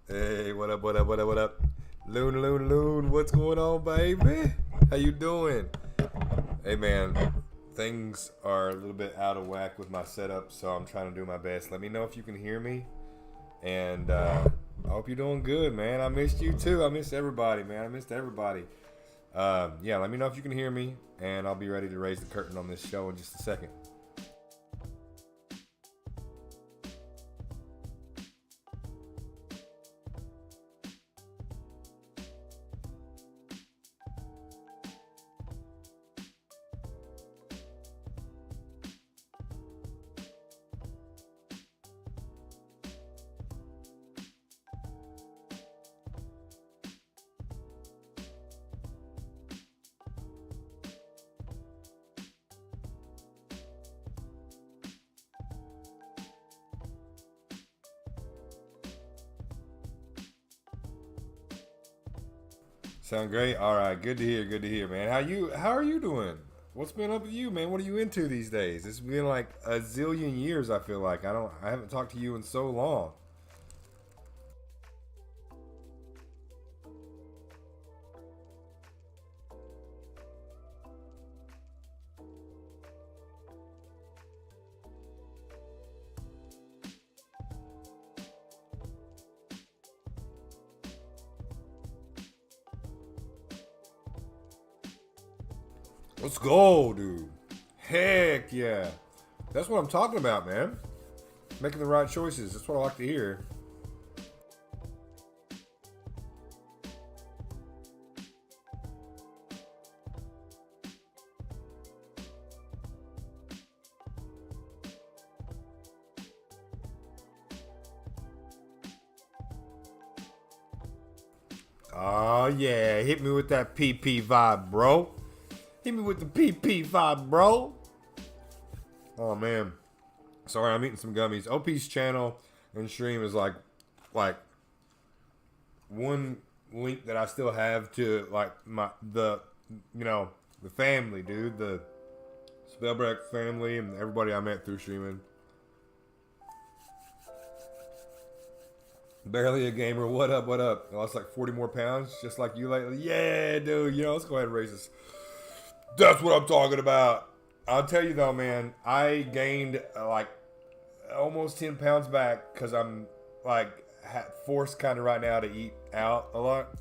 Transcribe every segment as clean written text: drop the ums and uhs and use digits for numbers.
Hey, what up, what up, what up, what up? Loon, what's going on, baby? How you doing? Hey, man, things are a little bit out of whack with my setup, so I'm trying to do my best. Let me know if you can hear me, and I hope you're doing good, man. I missed you, too. I missed everybody, man. I missed everybody. Yeah, let me know if you can hear me, and I'll be ready to raise the curtain on this show in just a second. Sound great. All right, good to hear. Good to hear, man. How are you doing? What's been up with you, man? What are you into these days? It's been like a zillion years. I feel like I haven't talked to you in so long. Let's go, dude. Heck yeah. That's what I'm talking about, man. Making the right choices. That's what I like to hear. Oh yeah, hit me with that PP vibe, bro. Hit me with the PP vibe, bro. Oh man. Sorry, I'm eating some gummies. OP's channel and stream is like one link that I still have to like the family, dude, the Spellbreak family and everybody I met through streaming. Barely a gamer. What up? What up? I lost like 40 more pounds, just like you lately. Yeah, dude. Let's go ahead and raise this. That's what I'm talking about. I'll tell you though, man. I gained like almost 10 pounds back because I'm like forced kind of right now to eat out a lot.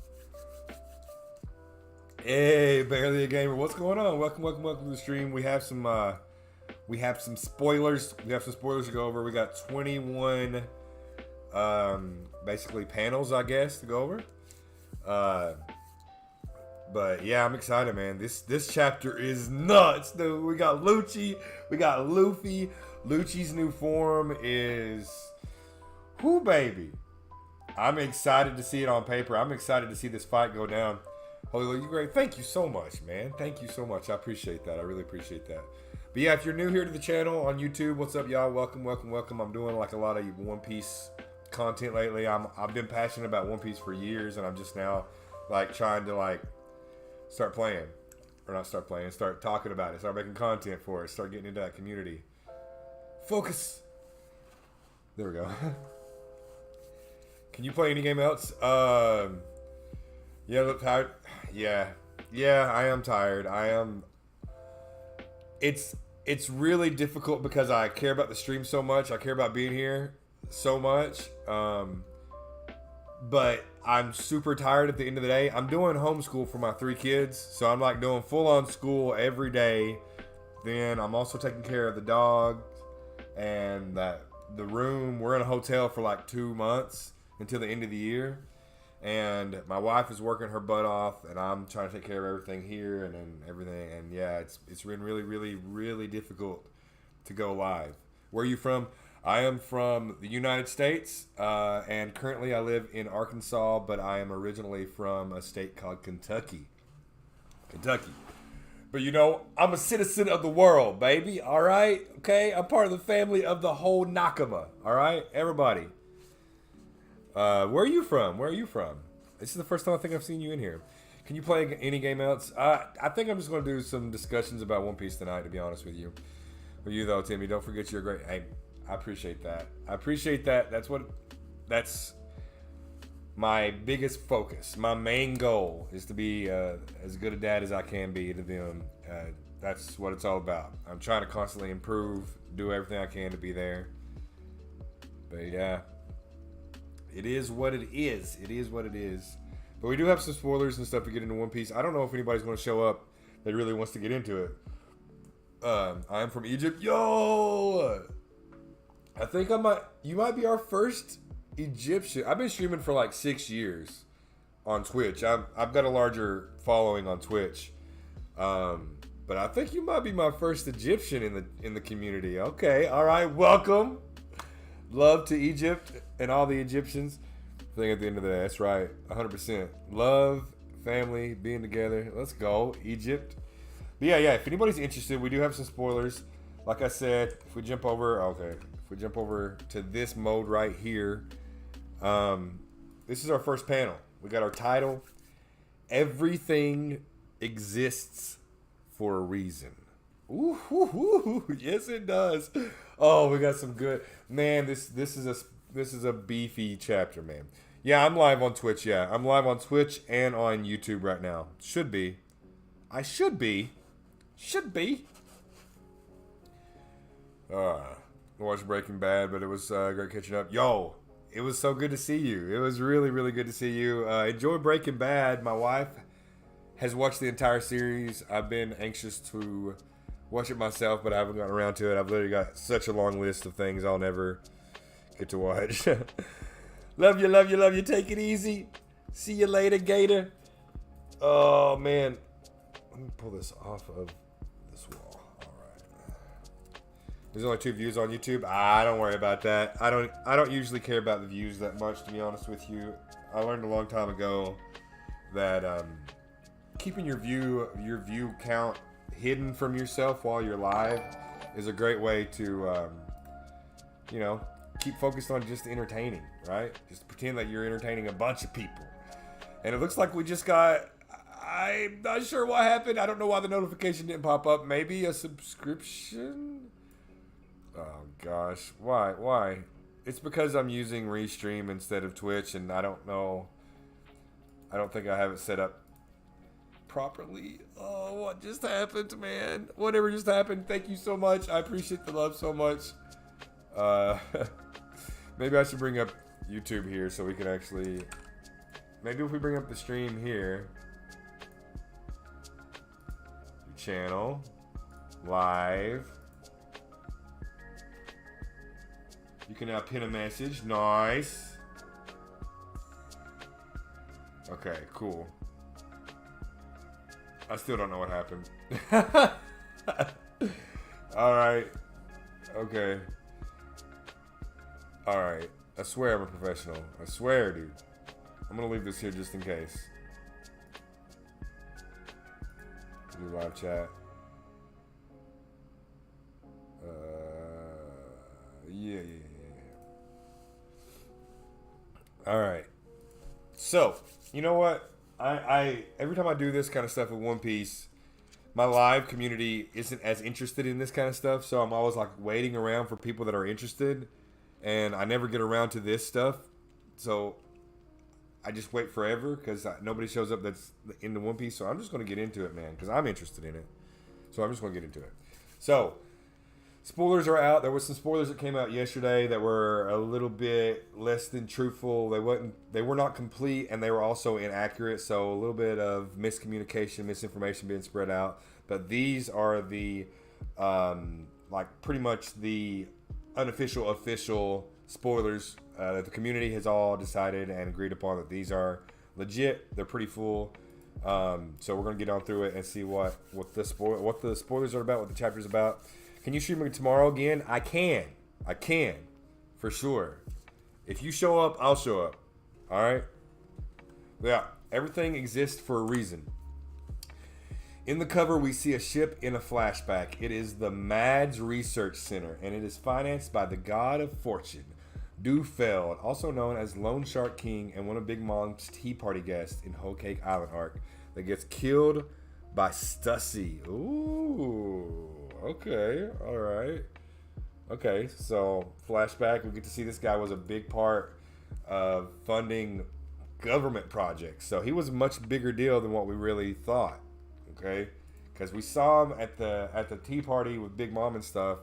Hey, barely a gamer. What's going on? Welcome to the stream. We have some spoilers. We have some spoilers to go over. We got 21 basically panels, I guess, to go over. Uh, but yeah, I'm excited, man. This chapter is nuts, dude. We got Lucci, we got Luffy. Lucci's new form is, whoo, baby. I'm excited to see it on paper. I'm excited to see this fight go down. Holy Lord, you great. Thank you so much, man. Thank you so much. I appreciate that. I really appreciate that. But yeah, if you're new here to the channel on YouTube, what's up, y'all? Welcome. I'm doing like a lot of One Piece content lately. I've been passionate about One Piece for years, and I'm just now like trying to like start playing, or not start playing, start talking about it, start making content for it, start getting into that community. Focus. There we go. Can you play any game else? Yeah, look tired. Yeah, I am tired. I am. It's really difficult because I care about the stream so much. I care about being here so much. But I'm super tired at the end of the day. I'm doing homeschool for my 3 kids, so I'm like doing full on school every day. Then I'm also taking care of the dog and the room. We're in a hotel for like 2 months until the end of the year. And my wife is working her butt off, and I'm trying to take care of everything here and everything. And yeah, it's been really, really, really difficult to go live. Where are you from? I am from the United States, and currently I live in Arkansas, but I am originally from a state called Kentucky. Kentucky. But I'm a citizen of the world, baby. All right? Okay? I'm part of the family of the whole Nakama. All right? Everybody. Where are you from? Where are you from? This is the first time I think I've seen you in here. Can you play any game else? I think I'm just going to do some discussions about One Piece tonight, to be honest with you. With you, though, Timmy, don't forget you're great. Hey, I appreciate that. I appreciate that. That's my biggest focus, my main goal is to be as good a dad as I can be to them. That's what it's all about. I'm trying to constantly improve, do everything I can to be there. But yeah, it is what it is. It is what it is. But we do have some spoilers and stuff to get into One Piece. I don't know if anybody's going to show up that really wants to get into it. I'm from Egypt. Yo! I think you might be our first Egyptian. I've been streaming for like 6 years on Twitch. I've got a larger following on Twitch. But I think you might be my first Egyptian in the community. Okay, all right, welcome. Love to Egypt and all the Egyptians. I think at the end of the day, that's right, 100%. Love, family, being together. Let's go, Egypt. But yeah, if anybody's interested, we do have some spoilers. Like I said, if we jump over to this mode right here, this is our first panel. We got our title. Everything exists for a reason. Ooh, yes it does. Oh, we got some good, man. This is a beefy chapter, man. Yeah, I'm live on Twitch. Yeah, I'm live on Twitch and on YouTube right now. Should be. I should be. Watched Breaking Bad, but it was great catching up. Yo, it was so good to see you. It was really, really good to see you. Enjoy Breaking Bad. My wife has watched the entire series. I've been anxious to watch it myself, but I haven't gotten around to it. I've literally got such a long list of things I'll never get to watch. Love you. Take it easy. See you later, Gator. Oh, man. Let me pull this off of this wall. All right. There's only 2 views on YouTube. Don't worry about that. I don't usually care about the views that much, to be honest with you. I learned a long time ago that keeping your view count hidden from yourself while you're live is a great way to keep focused on just entertaining, right? Just pretend that you're entertaining a bunch of people. And it looks like we just got, I'm not sure what happened. I don't know why the notification didn't pop up. Maybe a subscription? Oh gosh, why? It's because I'm using Restream instead of Twitch, and I don't know. I don't think I have it set up properly. Oh, what just happened, man? Whatever just happened. Thank you so much. I appreciate the love so much. Maybe I should bring up YouTube here so we can actually. Maybe if we bring up the stream here, channel, live. You can now pin a message. Nice. Okay, cool. I still don't know what happened. Alright. Okay. Alright. I swear I'm a professional. I swear, dude. I'm gonna leave this here just in case. Do live chat. Yeah. Alright. So, you know what? I every time I do this kind of stuff with One Piece, my live community isn't as interested in this kind of stuff, so I'm always like waiting around for people that are interested, and I never get around to this stuff. So I just wait forever because nobody shows up that's into One Piece. So I'm just going to get into it, man, because I'm interested in it. So I'm just going to get into it. So spoilers are out. There was some spoilers that came out yesterday that were a little bit less than truthful. They were not complete, and they were also inaccurate. So a little bit of miscommunication, misinformation being spread out. But these are the pretty much the unofficial, official spoilers that the community has all decided and agreed upon that these are legit. They're pretty full. So we're gonna get on through it and see what the spoilers are about, what the chapter's about. Can you stream it tomorrow again? I can, for sure. If you show up, I'll show up. All right. Yeah, everything exists for a reason. In the cover, we see a ship in a flashback. It is the Mads Research Center, and it is financed by the God of Fortune, Dufeld, also known as Lone Shark King and one of Big Mom's Tea Party guests in Whole Cake Island arc, that gets killed by Stussy. Ooh, okay, all right. Okay, so flashback, we get to see this guy was a big part of funding government projects. So he was a much bigger deal than what we really thought. Okay, because we saw him at the tea party with Big Mom and stuff.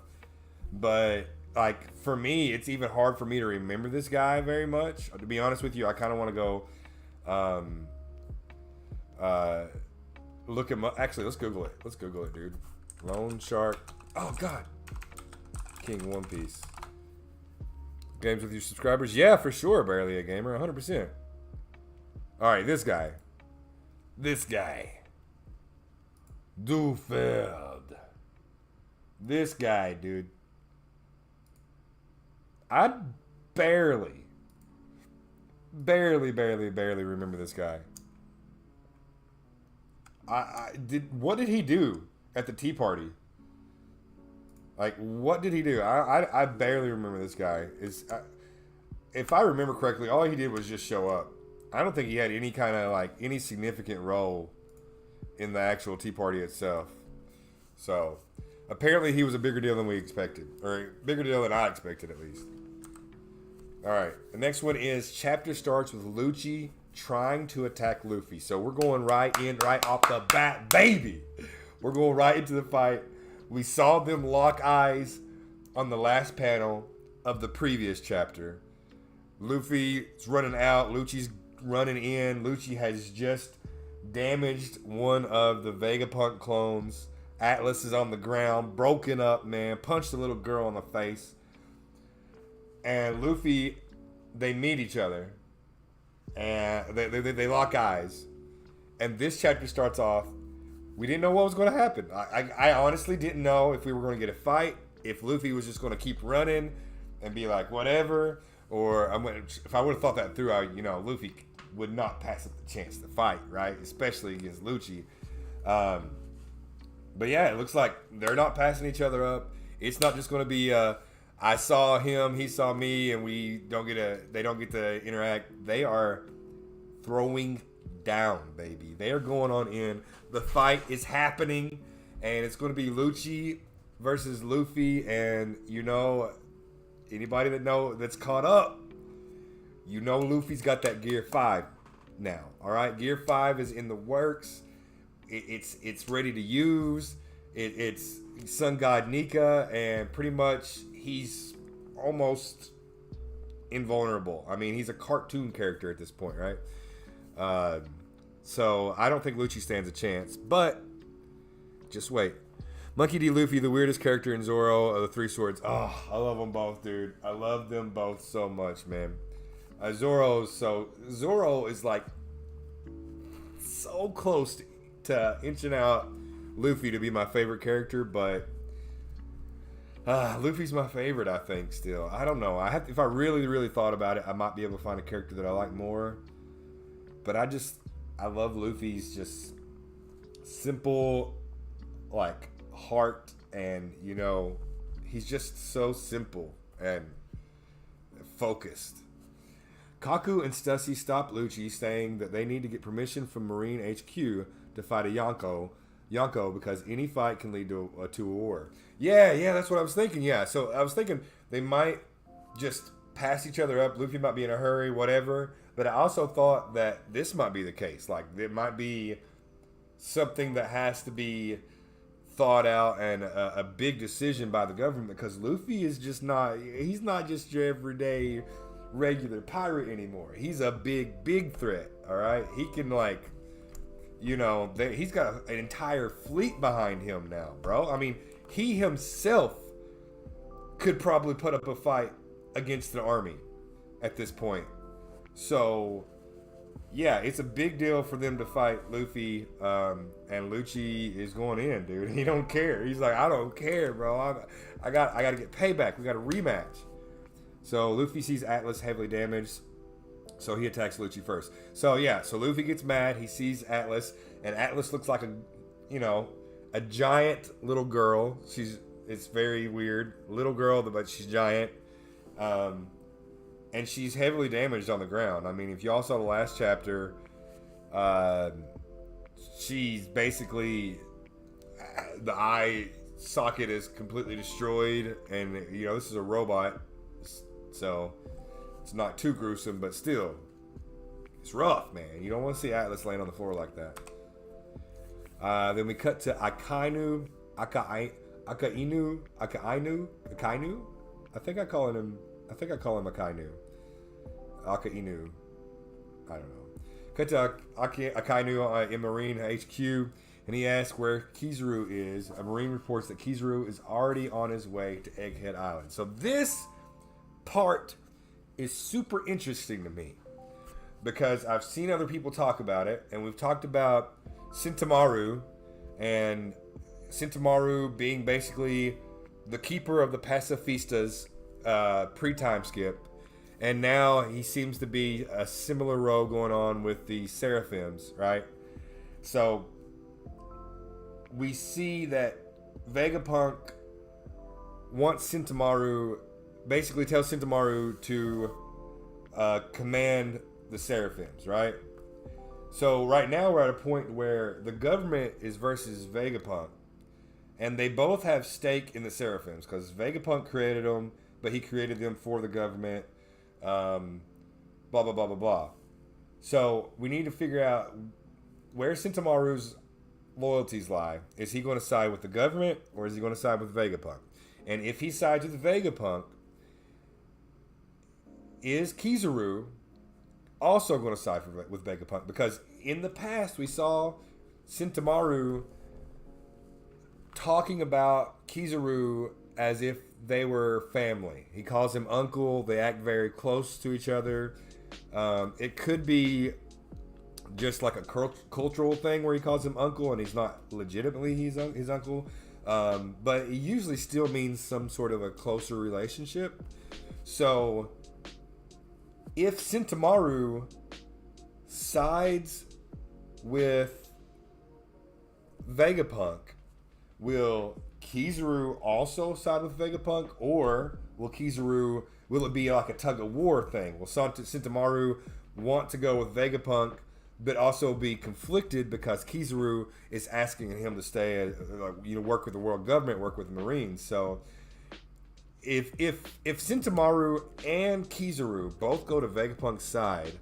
But like for me, it's even hard for me to remember this guy very much. To be honest with you, I kind of want to go look him up. Actually, let's Google it. Let's Google it, dude. Loan Shark. Oh God. King One Piece. Games with your subscribers? Yeah, for sure. Barely a gamer. 100%. All right, this guy. This guy. Dufeld. This guy, dude. I barely remember this guy. What did he do at the tea party? Like, what did he do? I barely remember this guy. If I remember correctly, all he did was just show up. I don't think he had any kind of, like, any significant role in the actual tea party itself. So, apparently he was a bigger deal than we expected. Or a bigger deal than I expected, at least. Alright, the next one is chapter starts with Lucci trying to attack Luffy. So we're going right off the bat, baby. We're going right into the fight. We saw them lock eyes on the last panel of the previous chapter. Luffy's running out. Lucci's running in. Lucci has just damaged one of the Vegapunk clones. Atlas is on the ground, broken up, man. Punched a little girl in the face. And Luffy, they meet each other. And they lock eyes. And this chapter starts off. We didn't know what was going to happen. I honestly didn't know if we were going to get a fight, if Luffy was just going to keep running and be like, whatever. Or if I would have thought that through, Luffy would not pass up the chance to fight, right? Especially against Lucci. But yeah, it looks like they're not passing each other up. It's not just going to be I saw him, he saw me, and they don't get to interact. They are throwing down, baby. They are going on in. The fight is happening, and it's going to be Lucci versus Luffy. And anybody that's caught up, Luffy's got that Gear 5 now. All right, Gear 5 is in the works. It's ready to use. It's Sun God Nika, and pretty much he's almost invulnerable. I mean, he's a cartoon character at this point, right? So I don't think Lucci stands a chance, but just wait. Monkey D. Luffy, the weirdest character in Zoro of the Three Swords. Oh, I love them both, dude. I love them both so much, man. Zoro is like so close to inching out Luffy to be my favorite character, but Luffy's my favorite, I think, still. I don't know. If I really, really thought about it, I might be able to find a character that I like more. But I love Luffy's just simple, like, heart, and, he's just so simple and focused. Kaku and Stussy stop Lucci, saying that they need to get permission from Marine HQ to fight a Yonko because any fight can lead to a war. Yeah, that's what I was thinking. Yeah, so I was thinking they might just pass each other up. Luffy might be in a hurry, whatever. But I also thought that this might be the case. Like, it might be something that has to be thought out and a big decision by the government, because Luffy is just he's not just your everyday regular pirate anymore. He's a big threat, all right? He can, like, he's got an entire fleet behind him now, bro. I mean, he himself could probably put up a fight against an army at this point. So, yeah, it's a big deal for them to fight Luffy, and Lucci is going in, dude. He don't care. He's like, I don't care, bro. I got to get payback. We got a rematch. So Luffy sees Atlas heavily damaged, so he attacks Lucci first. So yeah, so Luffy gets mad. He sees Atlas, and Atlas looks like a giant little girl. It's very weird, little girl, but she's giant. And she's heavily damaged on the ground. I mean, if y'all saw the last chapter, she's basically, the eye socket is completely destroyed, and this is a robot, so it's not too gruesome, but still, It's rough, man. You don't want to see Atlas laying on the floor like that. Then we cut to Akainu. Akainu. I think I call him Akainu. Akainu. I don't know. Cut to Akainu in Marine HQ, and he asks where Kizaru is. A Marine reports that Kizaru is already on his way to Egghead Island. So this part is super interesting to me because I've seen other people talk about it, and we've talked about Sentamaru, and Sentamaru being basically the keeper of the pacifistas pre-time skip, and now he seems to be a similar role going on with the Seraphims, right? So we see that Vegapunk wants Sentamaru, basically tells Sentamaru to command the Seraphims, right? So right now we're at a point where the government is versus Vegapunk, and they both have stake in the Seraphims because Vegapunk created them, but he created them for the government. Blah blah blah blah blah. So we need to figure out where Sentamaru's loyalties lie. Is he going to side with the government or is he going to side with Vegapunk? And if he sides with Vegapunk, is Kizaru also going to side with Vegapunk? Because in the past we saw Sentamaru talking about Kizaru as if they were family. He calls him uncle. They act very close to each other. It could be just like a cultural thing where he calls him uncle and he's not legitimately his uncle. But it usually still means some sort of a closer relationship. So if Sentamaru sides with Vegapunk, will Kizaru also side with Vegapunk, or will it be like a tug of war thing? Will Sentamaru want to go with Vegapunk, but also be conflicted because Kizaru is asking him to stay, work with the world government, work with the Marines? So if Sentamaru and Kizaru both go to Vegapunk's side,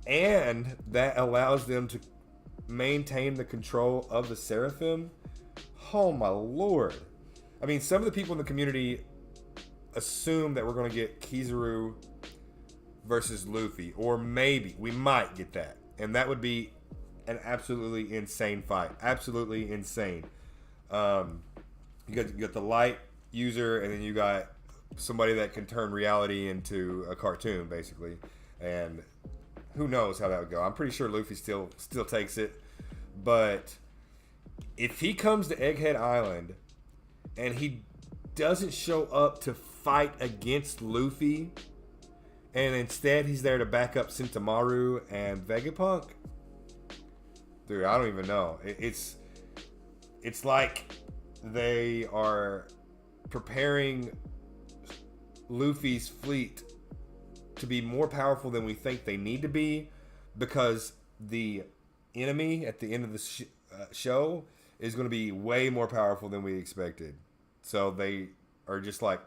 and that allows them to maintain the control of the Seraphim, oh my lord. I mean, some of the people in the community assume that we're going to get Kizaru versus Luffy, or maybe we might get that, and that would be an absolutely insane fight. Absolutely insane. You got the light user, and then you got somebody that can turn reality into a cartoon, basically, and who knows how that would go. I'm pretty sure Luffy still takes it, but if he comes to Egghead Island and he doesn't show up to fight against Luffy, and instead he's there to back up Sentamaru and Vegapunk, dude, I don't even know. It's like they are preparing Luffy's fleet to be more powerful than we think they need to be, because the enemy at the end of the show is going to be way more powerful than we expected. So they are just like,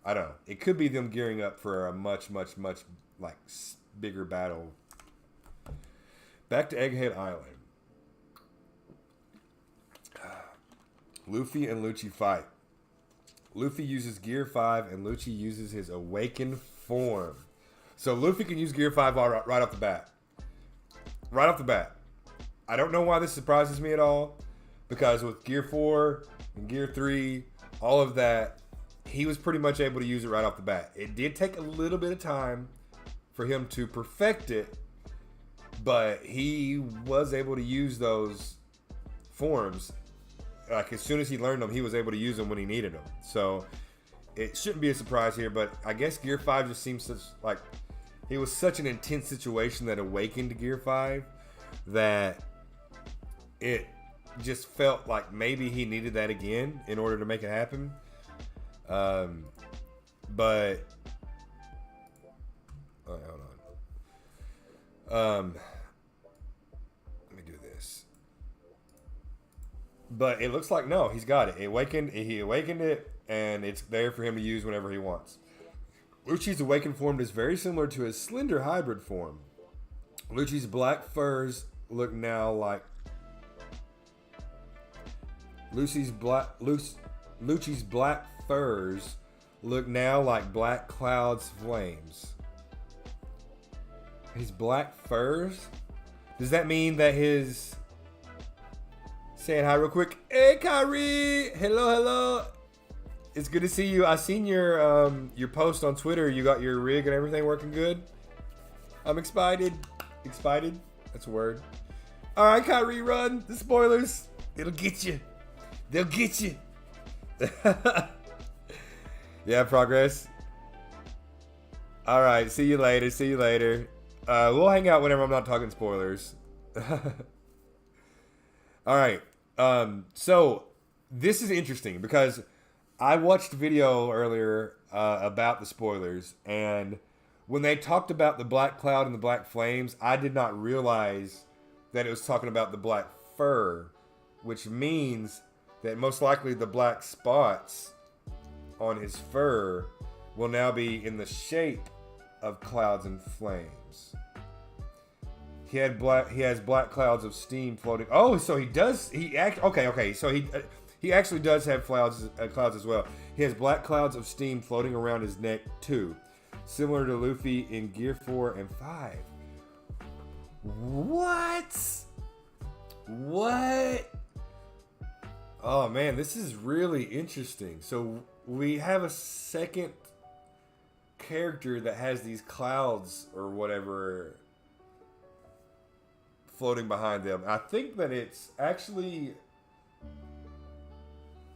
I don't know. It could be them gearing up for a much, much, much like bigger battle. Back to Egghead Island. Luffy and Lucci fight. Luffy uses Gear 5 and Lucci uses his awakened form. So Luffy can use Gear 5 right off the bat. Right off the bat. I don't know why this surprises me at all, because with Gear 4 and Gear 3, all of that, he was pretty much able to use it right off the bat. It did take a little bit of time for him to perfect it, but he was able to use those forms. Like, as soon as he learned them, he was able to use them when he needed them. So it shouldn't be a surprise here, but I guess Gear 5 just seems like it was such an intense situation that awakened Gear 5 that it just felt like maybe he needed that again in order to make it happen. But hold on. Let me do this. But it looks like no, he's got it. He awakened it, and it's there for him to use whenever he wants. Lucci's awakened form is very similar to his slender hybrid form. Lucci's black furs look now like Lucci's black furs look now like black clouds flames. His black furs? Does that mean that his... Saying hi real quick. Hey, Kyrie! Hello. It's good to see you. I seen your post on Twitter. You got your rig and everything working good. I'm excited. Excited? That's a word. All right, Kyrie, run. The spoilers. It'll get you. They'll get you. Yeah, progress. All right, see you later. We'll hang out whenever I'm not talking spoilers. All right. So this is interesting because I watched a video earlier about the spoilers, and when they talked about the black cloud and the black flames, I did not realize that it was talking about the black fur, which means that most likely the black spots on his fur will now be in the shape of clouds and flames. He has black clouds of steam floating. Oh, so he does. Okay. So he actually does have clouds as well. He has black clouds of steam floating around his neck too, similar to Luffy in Gear 4 and 5. What? Oh man, this is really interesting. So we have a second character that has these clouds or whatever floating behind them. I think that it's actually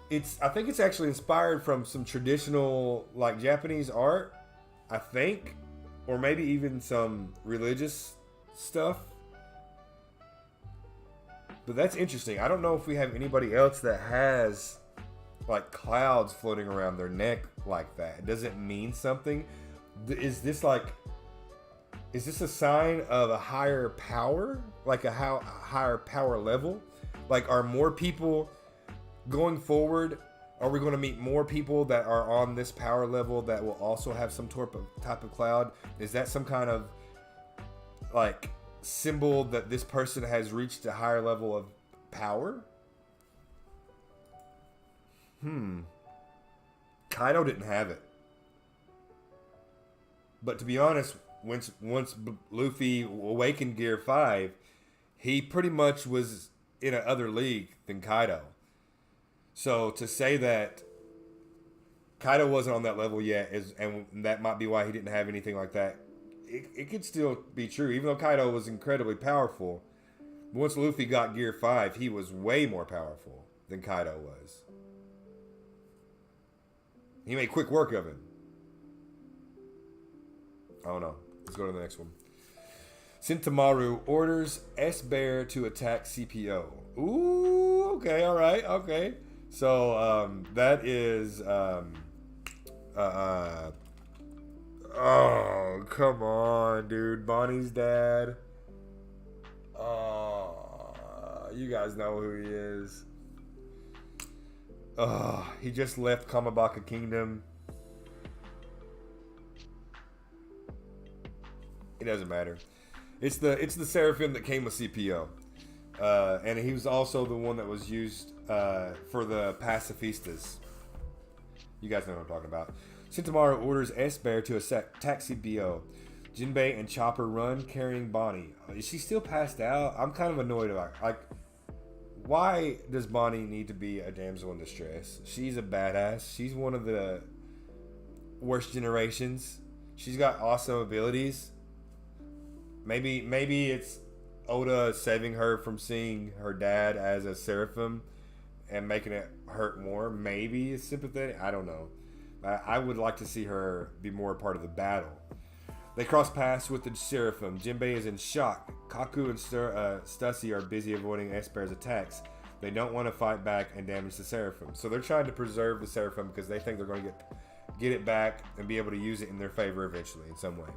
inspired from some traditional like Japanese art, I think, or maybe even some religious stuff. But that's interesting. I don't know if we have anybody else that has like clouds floating around their neck like that. Does it mean something? Is this a sign of a higher power? Like a higher power level? Like, are more people going forward? Are we going to meet more people that are on this power level that will also have some type of cloud? Is that some kind of like symbol that this person has reached a higher level of power? Kaido didn't have it. But to be honest, once Luffy awakened Gear 5, he pretty much was in another league than Kaido. So to say that Kaido wasn't on that level yet, and that might be why he didn't have anything like that, it could still be true. Even though Kaido was incredibly powerful, once Luffy got Gear 5, he was way more powerful than Kaido was. He made quick work of him. I don't know. Let's go to the next one. Sentamaru orders S-Bear to attack CPO. Ooh, okay, all right, okay. So, that is, oh, come on, dude. Bonnie's dad. Oh, you guys know who he is. Oh, he just left Kamabaka Kingdom. It doesn't matter. It's the Seraphim that came with CPO. And he was also the one that was used for the pacifistas. You guys know what I'm talking about. Sentamaru orders S-Bear to attack CPO. Jinbei and Chopper run carrying Bonnie. Is she still passed out? I'm kind of annoyed about it. Like, why does Bonnie need to be a damsel in distress? She's a badass. She's one of the worst generations. She's got awesome abilities. Maybe it's Oda saving her from seeing her dad as a Seraphim and making it hurt more. Maybe it's sympathetic. I don't know. I would like to see her be more a part of the battle. They cross paths with the Seraphim. Jinbei is in shock. Kaku and Stussy are busy avoiding S-Bear's attacks. They don't want to fight back and damage the Seraphim. So they're trying to preserve the Seraphim because they think they're going to get it back and be able to use it in their favor eventually in some way.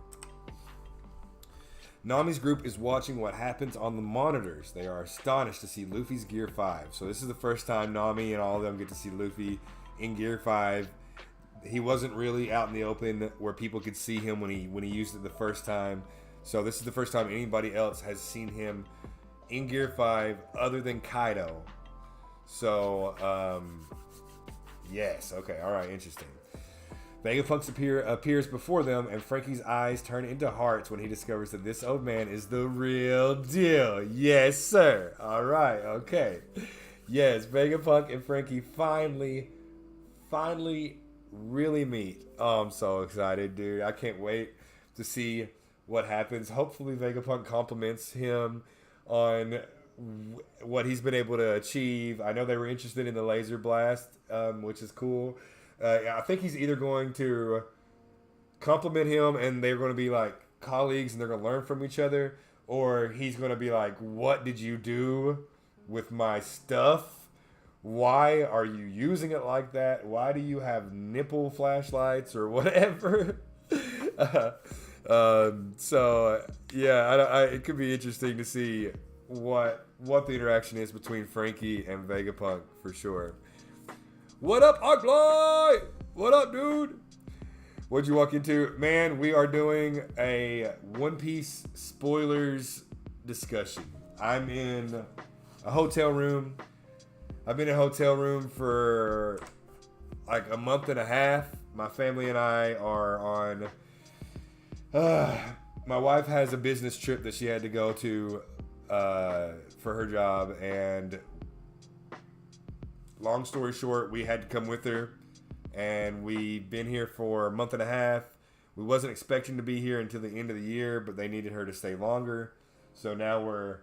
Nami's group is watching what happens on the monitors. They are astonished to see Luffy's Gear 5. So this is the first time Nami and all of them get to see Luffy in Gear 5. He wasn't really out in the open where people could see him when he used it the first time. So this is the first time anybody else has seen him in Gear 5 other than Kaido. So, yes. Okay. All right. Interesting. Vegapunk appears before them, and Frankie's eyes turn into hearts when he discovers that this old man is the real deal. Yes, sir. All right. Okay. Yes, Vegapunk and Frankie finally really meet. Oh, I'm so excited, dude. I can't wait to see what happens. Hopefully Vegapunk compliments him on what he's been able to achieve. I know they were interested in the laser blast, which is cool. I think he's either going to compliment him and they're going to be like colleagues and they're going to learn from each other, or he's going to be like, what did you do with my stuff? Why are you using it like that? Why do you have nipple flashlights or whatever? So yeah, it could be interesting to see what the interaction is between Frankie and Vegapunk for sure. What up, Arclight? What up, dude? What'd you walk into? Man, we are doing a One Piece spoilers discussion. I'm in a hotel room. I've been in a hotel room for like a month and a half. My family and I are on... my wife has a business trip that she had to go to for her job, and long story short, we had to come with her, and we've been here for a month and a half. We wasn't expecting to be here until the end of the year, but they needed her to stay longer. So now we're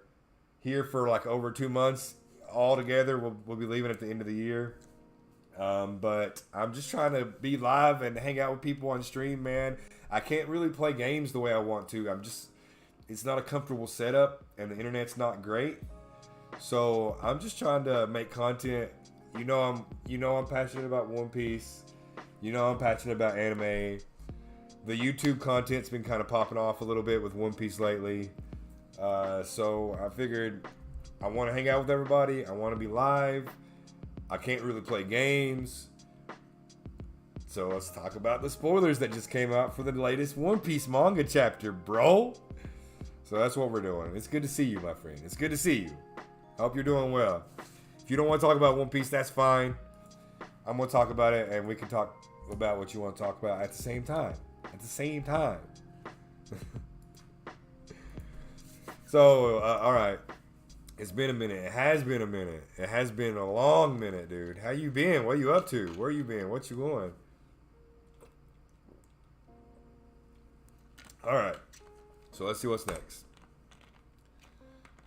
here for like over 2 months all together. We'll be leaving at the end of the year. But I'm just trying to be live and hang out with people on stream, man. I can't really play games the way I want to. It's not a comfortable setup, and the internet's not great. So I'm just trying to make content. I'm passionate about One Piece. I'm passionate about anime. The YouTube content's been kind of popping off a little bit with One Piece lately. So I figured I want to hang out with everybody. I want to be live. I can't really play games. So let's talk about the spoilers that just came out for the latest One Piece manga chapter, bro. So that's what we're doing. It's good to see you, my friend. It's good to see you. I hope you're doing well. If you don't want to talk about One Piece, that's fine. I'm going to talk about it, and we can talk about what you want to talk about at the same time. So, all right. It's been a minute. It has been a minute. It has been a long minute, dude. How you been? What you up to? Where you been? What you going? All right. So let's see what's next.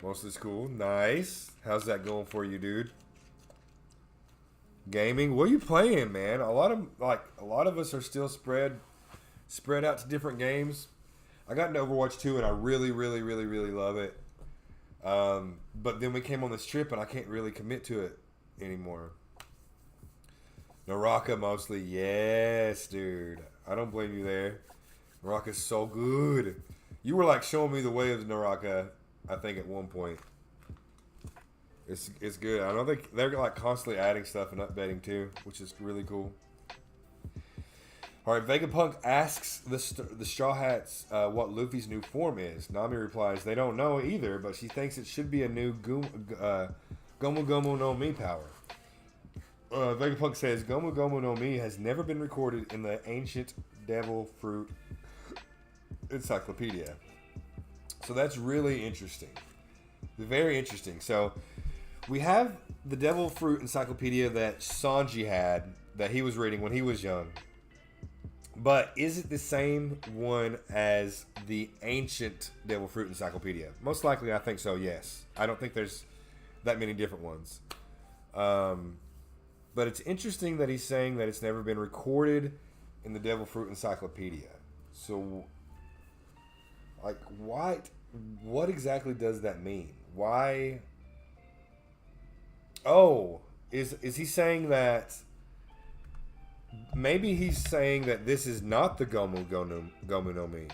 Mostly school. Nice. How's that going for you, dude? Gaming. What are you playing, man? A lot of us are still spread out to different games. I got into Overwatch 2 and I really love it. But then we came on this trip and I can't really commit to it anymore. Naraka mostly. Yes, dude. I don't blame you there. Naraka's so good. You were like showing me the way of Naraka, I think, at one point. It's good. I know they're like constantly adding stuff and updating too, which is really cool. All right, Vegapunk asks the Straw Hats what Luffy's new form is. Nami replies, they don't know either, but she thinks it should be a new Gomu Gomu no Mi power. Vegapunk says, Gomu Gomu no Mi has never been recorded in the ancient Devil Fruit Encyclopedia. So that's really interesting. Very interesting. So we have the Devil Fruit Encyclopedia that Sanji had, that he was reading when he was young. But is it the same one as the ancient Devil Fruit Encyclopedia? Most likely, I think so, yes. I don't think there's that many different ones. But it's interesting that he's saying that it's never been recorded in the Devil Fruit Encyclopedia. So, like, what exactly does that mean? Why? Oh, is he saying that... Maybe he's saying that this is not the Gomu no Mi.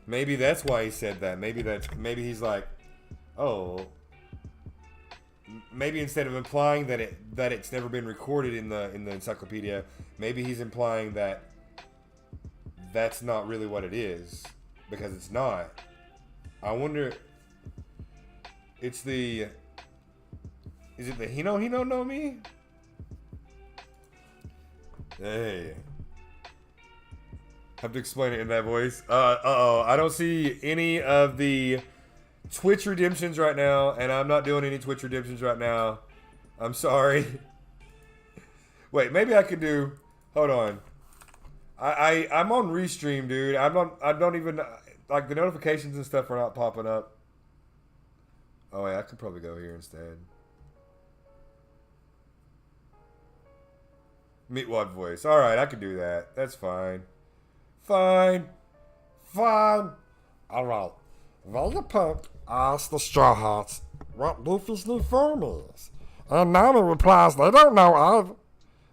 Maybe that's why he said that. Maybe he's like, oh, maybe instead of implying that it's never been recorded in the encyclopedia, maybe he's implying that that's not really what it is. because it's not. I wonder. It's the. Is it the Hino Hino no Mi? Hey. Have to explain it in that voice. Uh-oh. I don't see any of the Twitch redemptions right now, and I'm not doing any Twitch redemptions right now. I'm sorry. Wait, maybe I could do. Hold on. I'm on Restream, dude. I don't even like the notifications and stuff are not popping up. Oh wait, I could probably go here instead. Meatwad voice. All right, I can do that. That's fine. Fine. All right. Vegapunk asks the Straw Hats what Luffy's new form is. And Nami replies they don't know either.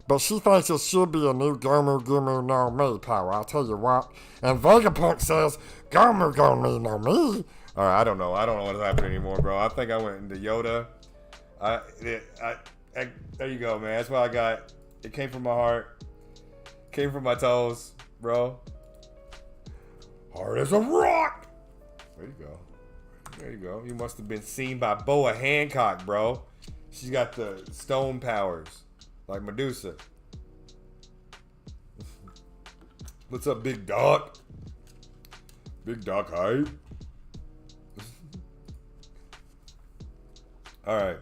But she thinks it should be a new Gomu Gomu no Mi power, I'll tell you what. And Vegapunk says, Gomu Gomu no Mi. Alright, I don't know what's happening anymore, bro. I think I went into Yoda. There you go, man. That's what I got. It came from my heart. Came from my toes, bro. Hard as a rock. There you go. There you go. You must have been seen by Boa Hancock, bro. She's got the stone powers. Like Medusa. What's up, Big Doc? Big Doc hype. Alright.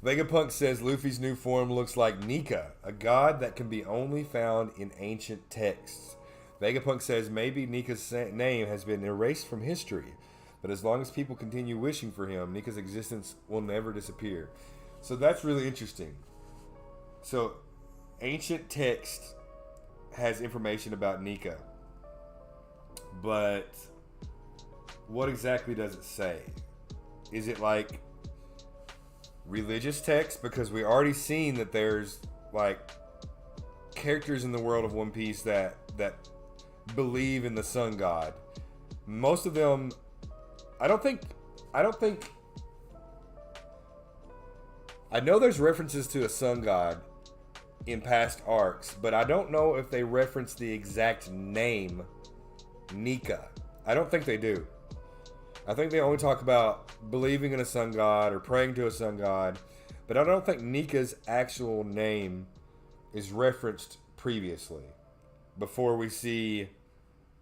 Vegapunk says Luffy's new form looks like Nika, a god that can be only found in ancient texts. Vegapunk says maybe Nika's name has been erased from history, but as long as people continue wishing for him, Nika's existence will never disappear. So that's really interesting. So, ancient text has information about Nika, but what exactly does it say? Is it like religious text? Because we already seen that there's like characters in the world of One Piece that believe in the sun god. Most of them, I know there's references to a sun god in past arcs, but I don't know if they reference the exact name Nika. I don't think they do. I think they only talk about believing in a sun god or praying to a sun god, but I don't think Nika's actual name is referenced previously, before we see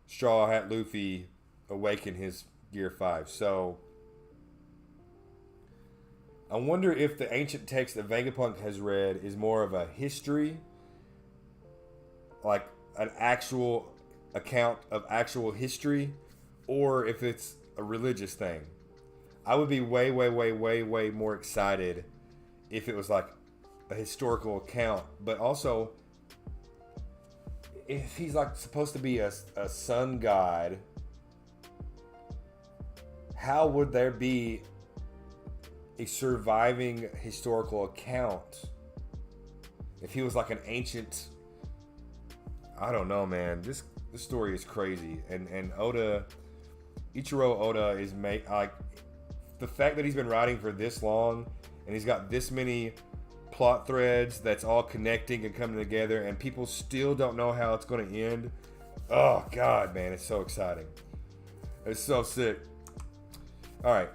Straw Hat Luffy awaken his Gear 5. So I wonder if the ancient text that Vegapunk has read is more of a history, like an actual account of actual history, or if it's a religious thing. I would be way more excited if it was like a historical account, but also if he's like supposed to be a sun god, how would there be a surviving historical account if he was like an ancient? I don't know, man. This story is crazy, and Ichiro Oda is like the fact that he's been writing for this long and he's got this many plot threads that's all connecting and coming together, and people still don't know how it's going to end. Oh god, man, it's so exciting. It's so sick. All right.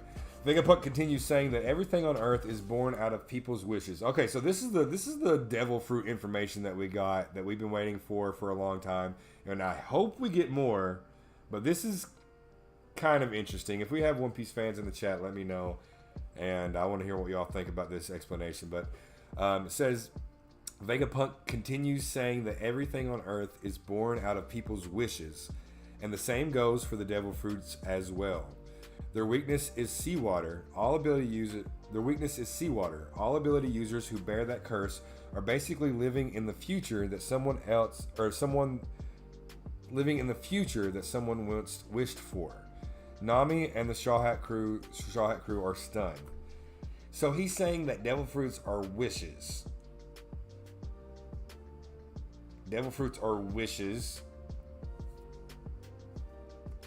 Vegapunk continues saying that everything on Earth is born out of people's wishes. Okay, so this is the devil fruit information that we got, that we've been waiting for a long time, and I hope we get more. But this is kind of interesting. If we have One Piece fans in the chat, let me know, and I want to hear what y'all think about this explanation. But it says Vegapunk continues saying that everything on Earth is born out of people's wishes, and the same goes for the devil fruits as well. Their weakness is seawater. All ability users who bear that curse are basically living in the future that someone once wished for. Nami and the Straw Hat crew are stunned. So he's saying that devil fruits are wishes. Devil fruits are wishes.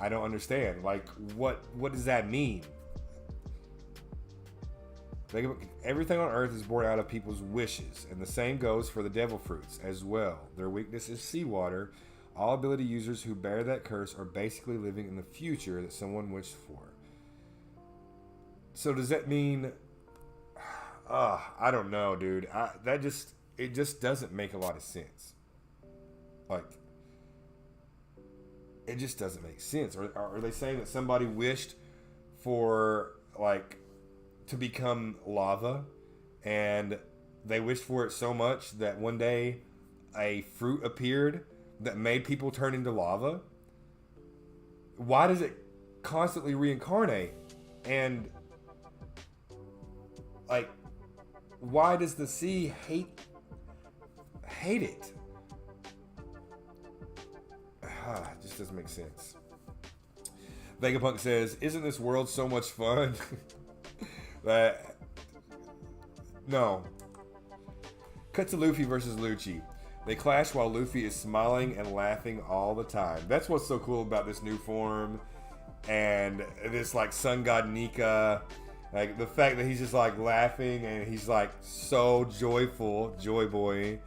I don't understand. Like, what does that mean? Everything on Earth is born out of people's wishes, and the same goes for the devil fruits as well. Their weakness is seawater. All ability users who bear that curse are basically living in the future that someone wished for. So does that mean... I don't know, dude. It just doesn't make a lot of sense. Like, it just doesn't make sense. Are they saying that somebody wished for, like, to become lava, and they wished for it so much that one day a fruit appeared that made people turn into lava? Why does it constantly reincarnate? And, like, why does the sea hate it? It just doesn't make sense. Vegapunk says, "Isn't this world so much fun?" No. Cut to Luffy versus Lucci. They clash while Luffy is smiling and laughing all the time. That's what's so cool about this new form, and this like Sun God Nika. Like the fact that he's just like laughing and he's like so joyful, joy boy.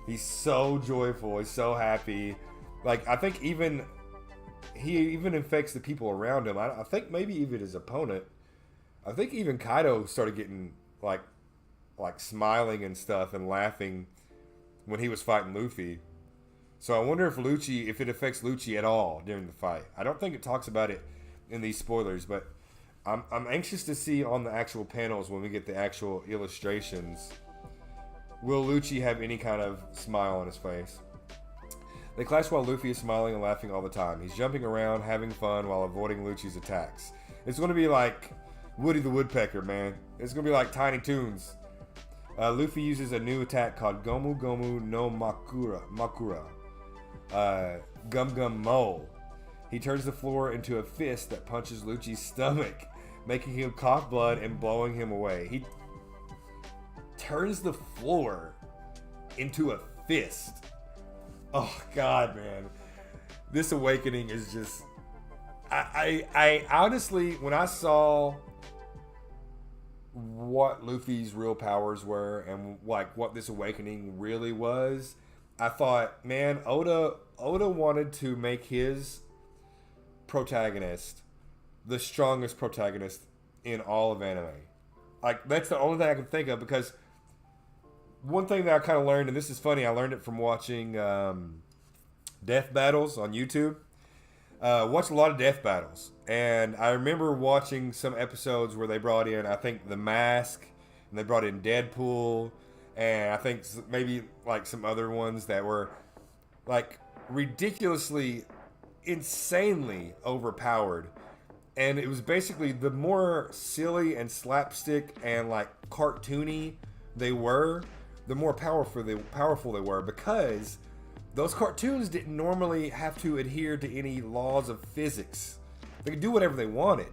He's so joyful. He's so happy. Like I think he even infects the people around him. I think maybe even his opponent. I think even Kaido started getting like smiling and stuff and laughing when he was fighting Luffy. So I wonder if it affects Lucci at all during the fight. I don't think it talks about it in these spoilers, but I'm anxious to see on the actual panels when we get the actual illustrations. Will Lucci have any kind of smile on his face? They clash while Luffy is smiling and laughing all the time. He's jumping around, having fun while avoiding Lucci's attacks. It's going to be like Woody the Woodpecker, man. It's going to be like Tiny Toons. Luffy uses a new attack called Gomu Gomu no Makura. Gum Gum Mole. He turns the floor into a fist that punches Lucci's stomach, making him cough blood and blowing him away. He turns the floor into a fist. Oh, God, man. This awakening is just... I honestly, when I saw what Luffy's real powers were and like what this awakening really was, I thought, man, Oda wanted to make his protagonist the strongest protagonist in all of anime. Like, that's the only thing I can think of, because one thing that I kind of learned, and this is funny, I learned it from watching death battles on YouTube. Watched a lot of death battles, and I remember watching some episodes where they brought in, I think, The Mask, and they brought in Deadpool, and I think maybe like some other ones that were like ridiculously, insanely overpowered. And it was basically, the more silly and slapstick and like cartoony they were, the more powerful they were, because those cartoons didn't normally have to adhere to any laws of physics. They could do whatever they wanted.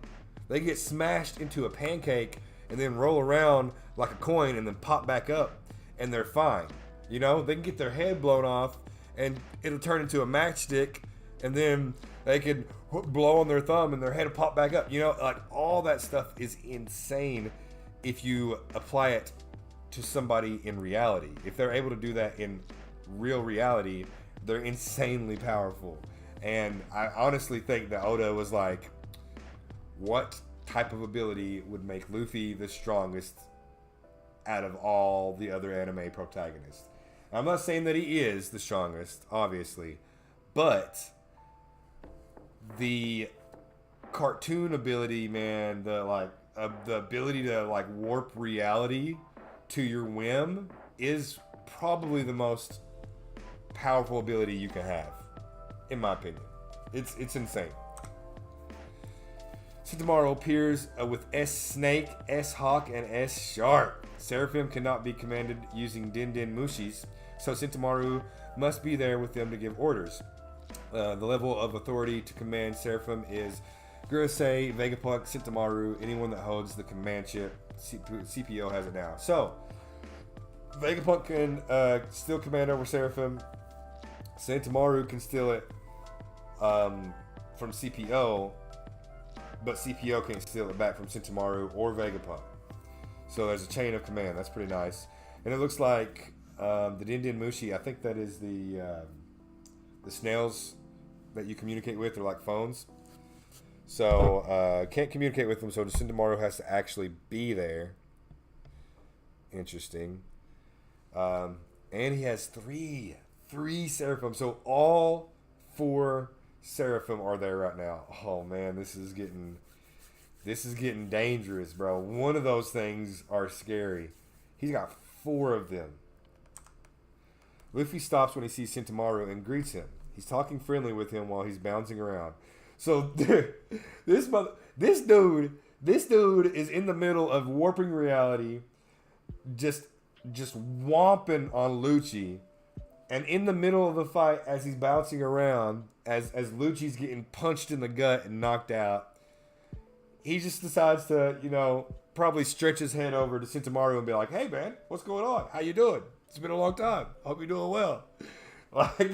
They could get smashed into a pancake and then roll around like a coin and then pop back up, and they're fine. You know, they can get their head blown off and it'll turn into a matchstick, and then they could blow on their thumb and their head will pop back up. You know, like, all that stuff is insane if you apply it to somebody in reality. If they're able to do that in real reality, they're insanely powerful. And I honestly think that Oda was like, what type of ability would make Luffy the strongest out of all the other anime protagonists? I'm not saying that he is the strongest, obviously, but the cartoon ability, man, the ability to like warp reality to your whim is probably the most powerful ability you can have, in my opinion. It's insane. Sentomaru appears with S Snake, S Hawk, and S Shark. Seraphim cannot be commanded using Din Din Mushis, so Sentomaru must be there with them to give orders. The level of authority to command Seraphim is Gurusei, Vegapunk, Sentomaru, anyone that holds the commandship. CPO has it now. So, Vegapunk can steal command over Seraphim. Sentomaru can steal it from CPO, but CPO can't steal it back from Sentomaru or Vegapunk. So there's a chain of command. That's pretty nice. And it looks like the Din Din Mushi, I think that is the the snails that you communicate with are like phones. So can't communicate with them. So Sentimaru has to actually be there. Interesting. And he has three Seraphim. So all 4 Seraphim are there right now. Oh man, this is getting dangerous, bro. One of those things are scary. He's got 4 of them. Luffy stops when he sees Sentimaru and greets him. He's talking friendly with him while he's bouncing around. So this dude is in the middle of warping reality, just whomping on Lucci, and in the middle of the fight as he's bouncing around, as Lucci's getting punched in the gut and knocked out, he just decides to, probably stretch his head over to Sentimaru and be like, "Hey man, what's going on? How you doing? It's been a long time. Hope you're doing well." Like,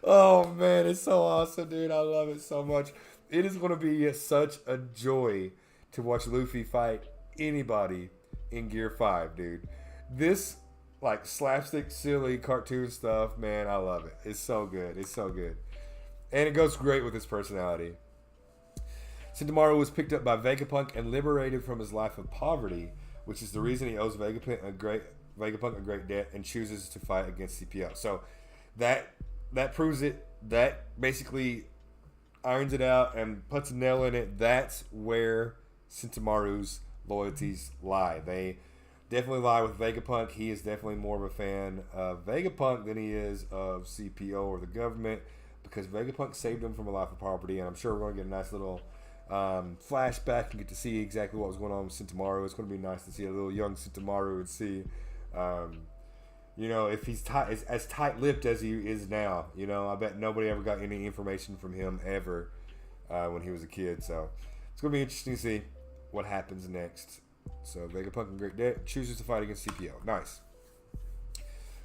oh man, it's so awesome, dude. I love it so much. It is going to be such a joy to watch Luffy fight anybody in Gear 5, dude. This, like, slapstick, silly cartoon stuff, man, I love it. It's so good. It's so good. And it goes great with his personality. Sentimaru was picked up by Vegapunk and liberated from his life of poverty, which is the reason he owes Vegapunk a great debt and chooses to fight against CPO. So that proves it. That basically irons it out and puts a nail in it. That's where Sentimaru's loyalties lie. They definitely lie with Vegapunk. He is definitely more of a fan of Vegapunk than he is of CPO or the government, because Vegapunk saved him from a life of poverty, and I'm sure we're going to get a nice little flashback and get to see exactly what was going on with Sentimaru. It's going to be nice to see a little young Sentimaru and see, if he's as tight-lipped as he is now. I bet nobody ever got any information from him ever when he was a kid. So it's going to be interesting to see what happens next. So Vegapunk in great debt chooses to fight against CPO. Nice.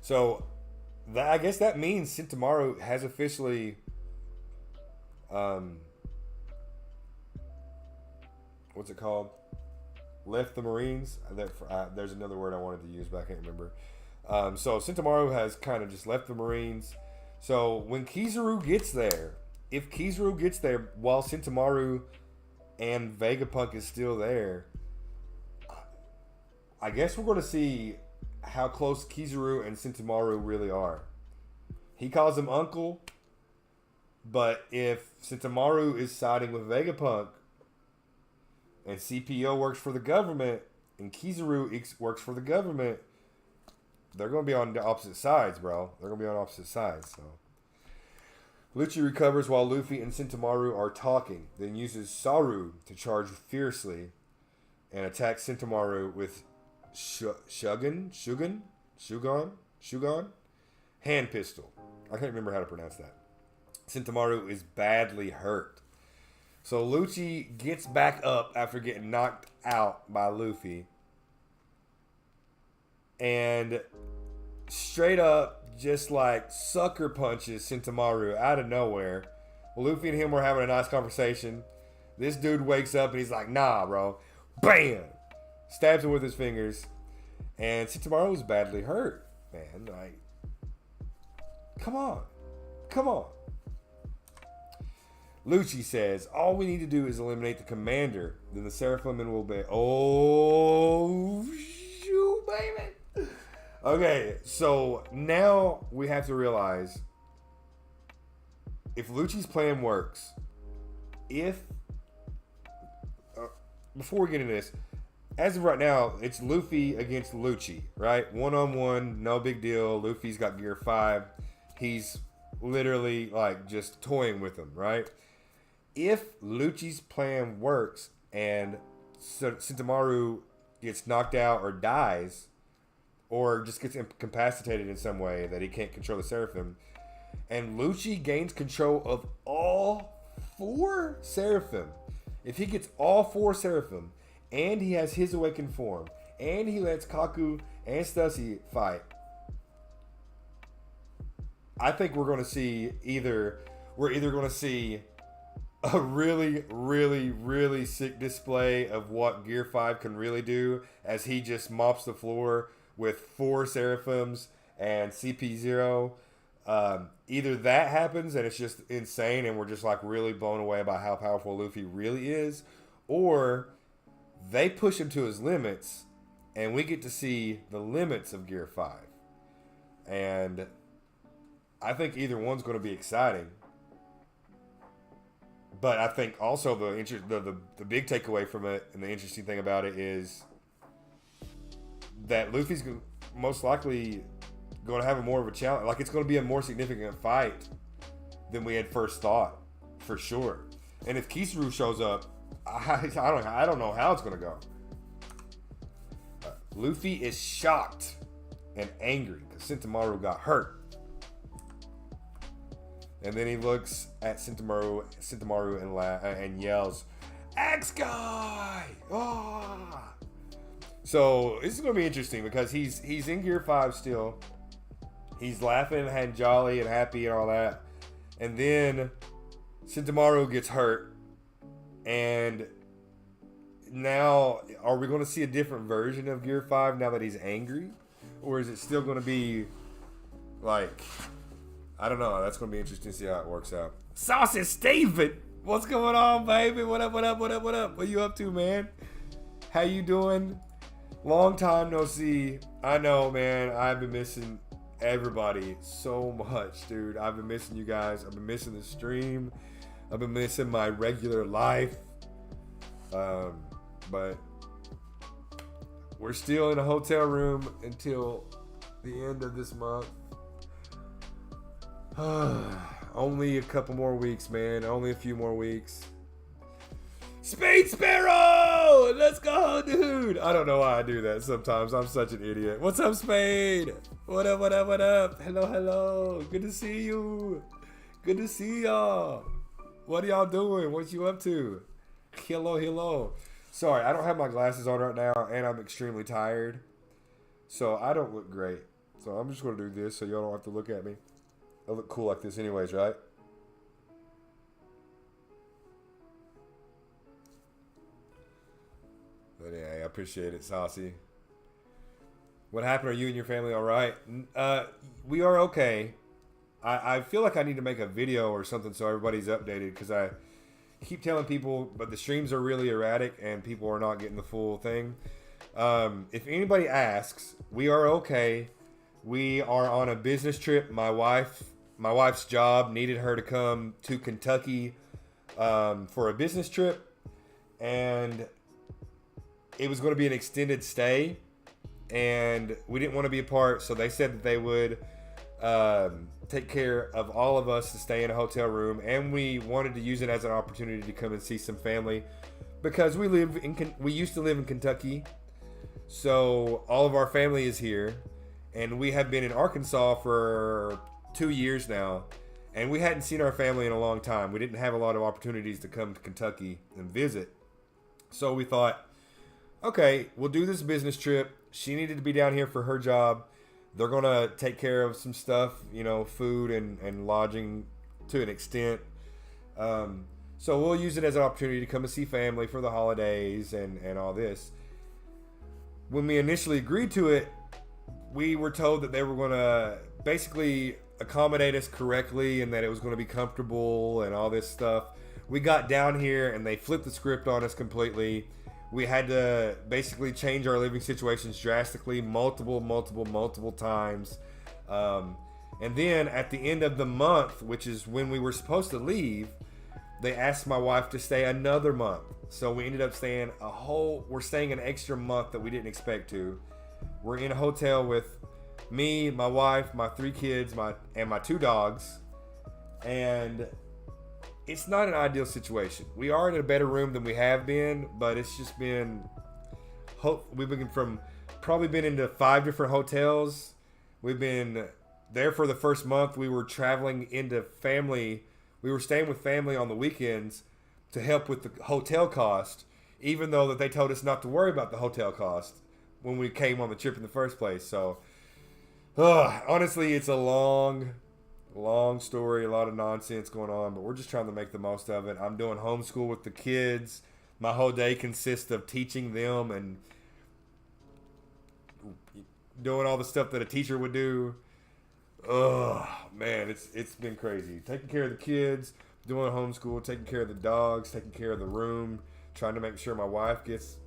So I guess that means Sentimaru has officially what's it called? Left the Marines. There's another word I wanted to use, but I can't remember. So Sentimaru has kind of just left the Marines. So when Kizaru gets there, if Kizaru gets there while Sentimaru and Vegapunk is still there, I guess we're going to see how close Kizaru and Sentimaru really are. He calls him uncle, but if Sentimaru is siding with Vegapunk, and CPO works for the government, and Kizaru works for the government, they're going to be on the opposite sides, bro. They're going to be on opposite sides, so. Lucci recovers while Luffy and Sentimaru are talking, then uses Saru to charge fiercely and attacks Sentimaru with Shugon hand pistol. I can't remember how to pronounce that. Sentimaru is badly hurt. So Lucci gets back up after getting knocked out by Luffy. And straight up just like sucker punches Sentimaru out of nowhere. Luffy and him were having a nice conversation. This dude wakes up and he's like, "Nah, bro." Bam! Stabs him with his fingers. And Sentimaru was badly hurt. Man, like, come on. Lucci says, "All we need to do is eliminate the commander. Then the Seraphim will be..." Oh, shoot, baby. Okay, so now we have to realize if Lucci's plan works, before we get into this, as of right now, it's Luffy against Lucci, right? 1-on-1, no big deal. Luffy's got Gear 5. He's literally like just toying with him, right? If Lucci's plan works and Sentimaru gets knocked out or dies, or just gets incapacitated in some way that he can't control the Seraphim, and Lucci gains control of all 4 Seraphim, if he gets all 4 Seraphim, and he has his awakened form, and he lets Kaku and Stussy fight, I think we're going to see we're either going to see a really, really, really sick display of what Gear 5 can really do as he just mops the floor with 4 Seraphims and CP0. Either that happens and it's just insane and we're just like really blown away by how powerful Luffy really is, or they push him to his limits and we get to see the limits of Gear 5. And I think either one's going to be exciting. But I think also the big takeaway from it and the interesting thing about it is that Luffy's most likely going to have a more of a challenge. Like, it's going to be a more significant fight than we had first thought, for sure. And if Kizaru shows up, I don't know how it's going to go. Luffy is shocked and angry because Sentomaru got hurt. And then he looks at Sentomaru and yells, "Axe guy!" Oh! So this is going to be interesting because he's in Gear 5 still. He's laughing and jolly and happy and all that. And then Sentomaru gets hurt. And now, are we going to see a different version of Gear 5 now that he's angry? Or is it still going to be like... I don't know. That's going to be interesting to see how it works out. Saucy Steven! What's going on, baby? What up? What you up to, man? How you doing? Long time no see. I know, man. I've been missing everybody so much, dude. I've been missing you guys. I've been missing the stream. I've been missing my regular life. But we're still in a hotel room until the end of this month. Only a couple more weeks, man. Only a few more weeks. Spade Sparrow! Let's go, dude! I don't know why I do that sometimes. I'm such an idiot. What's up, Spade? What up? Hello. Good to see you. Good to see y'all. What are y'all doing? What you up to? Hello. Sorry, I don't have my glasses on right now, and I'm extremely tired. So I don't look great. So I'm just going to do this so y'all don't have to look at me. I look cool like this anyways, right? But yeah, I appreciate it, Saucy. What happened? Are you and your family all right? We are okay. I feel like I need to make a video or something so everybody's updated because I keep telling people, but the streams are really erratic and people are not getting the full thing. If anybody asks, we are okay. We are on a business trip. My wife's job needed her to come to Kentucky for a business trip, and it was going to be an extended stay, and we didn't want to be apart, so they said that they would take care of all of us to stay in a hotel room, and we wanted to use it as an opportunity to come and see some family because we used to live in Kentucky, so all of our family is here, and we have been in Arkansas for 2 years now, and we hadn't seen our family in a long time. We didn't have a lot of opportunities to come to Kentucky and visit, so we thought, okay, we'll do this business trip. She needed to be down here for her job. They're going to take care of some stuff, food and lodging to an extent. So we'll use it as an opportunity to come and see family for the holidays and all this. When we initially agreed to it, we were told that they were going to basically accommodate us correctly and that it was going to be comfortable and all this stuff. We got down here and they flipped the script on us completely. We had to basically change our living situations drastically multiple times. And then at the end of the month, which is when we were supposed to leave, they asked my wife to stay another month. So we ended up staying we're staying an extra month that we didn't expect to. We're in a hotel with me, my wife, my 3 kids, and my 2 dogs. And it's not an ideal situation. We are in a better room than we have been, but it's just been... We've probably been into 5 different hotels. We've been there for the first month. We were traveling into family. We were staying with family on the weekends to help with the hotel cost, even though that they told us not to worry about the hotel cost when we came on the trip in the first place. So, honestly, it's a long story, a lot of nonsense going on, but we're just trying to make the most of it. I'm doing homeschool with the kids. My whole day consists of teaching them and doing all the stuff that a teacher would do. Oh man, it's been crazy. Taking care of the kids, doing homeschool, taking care of the dogs, taking care of the room, trying to make sure my wife gets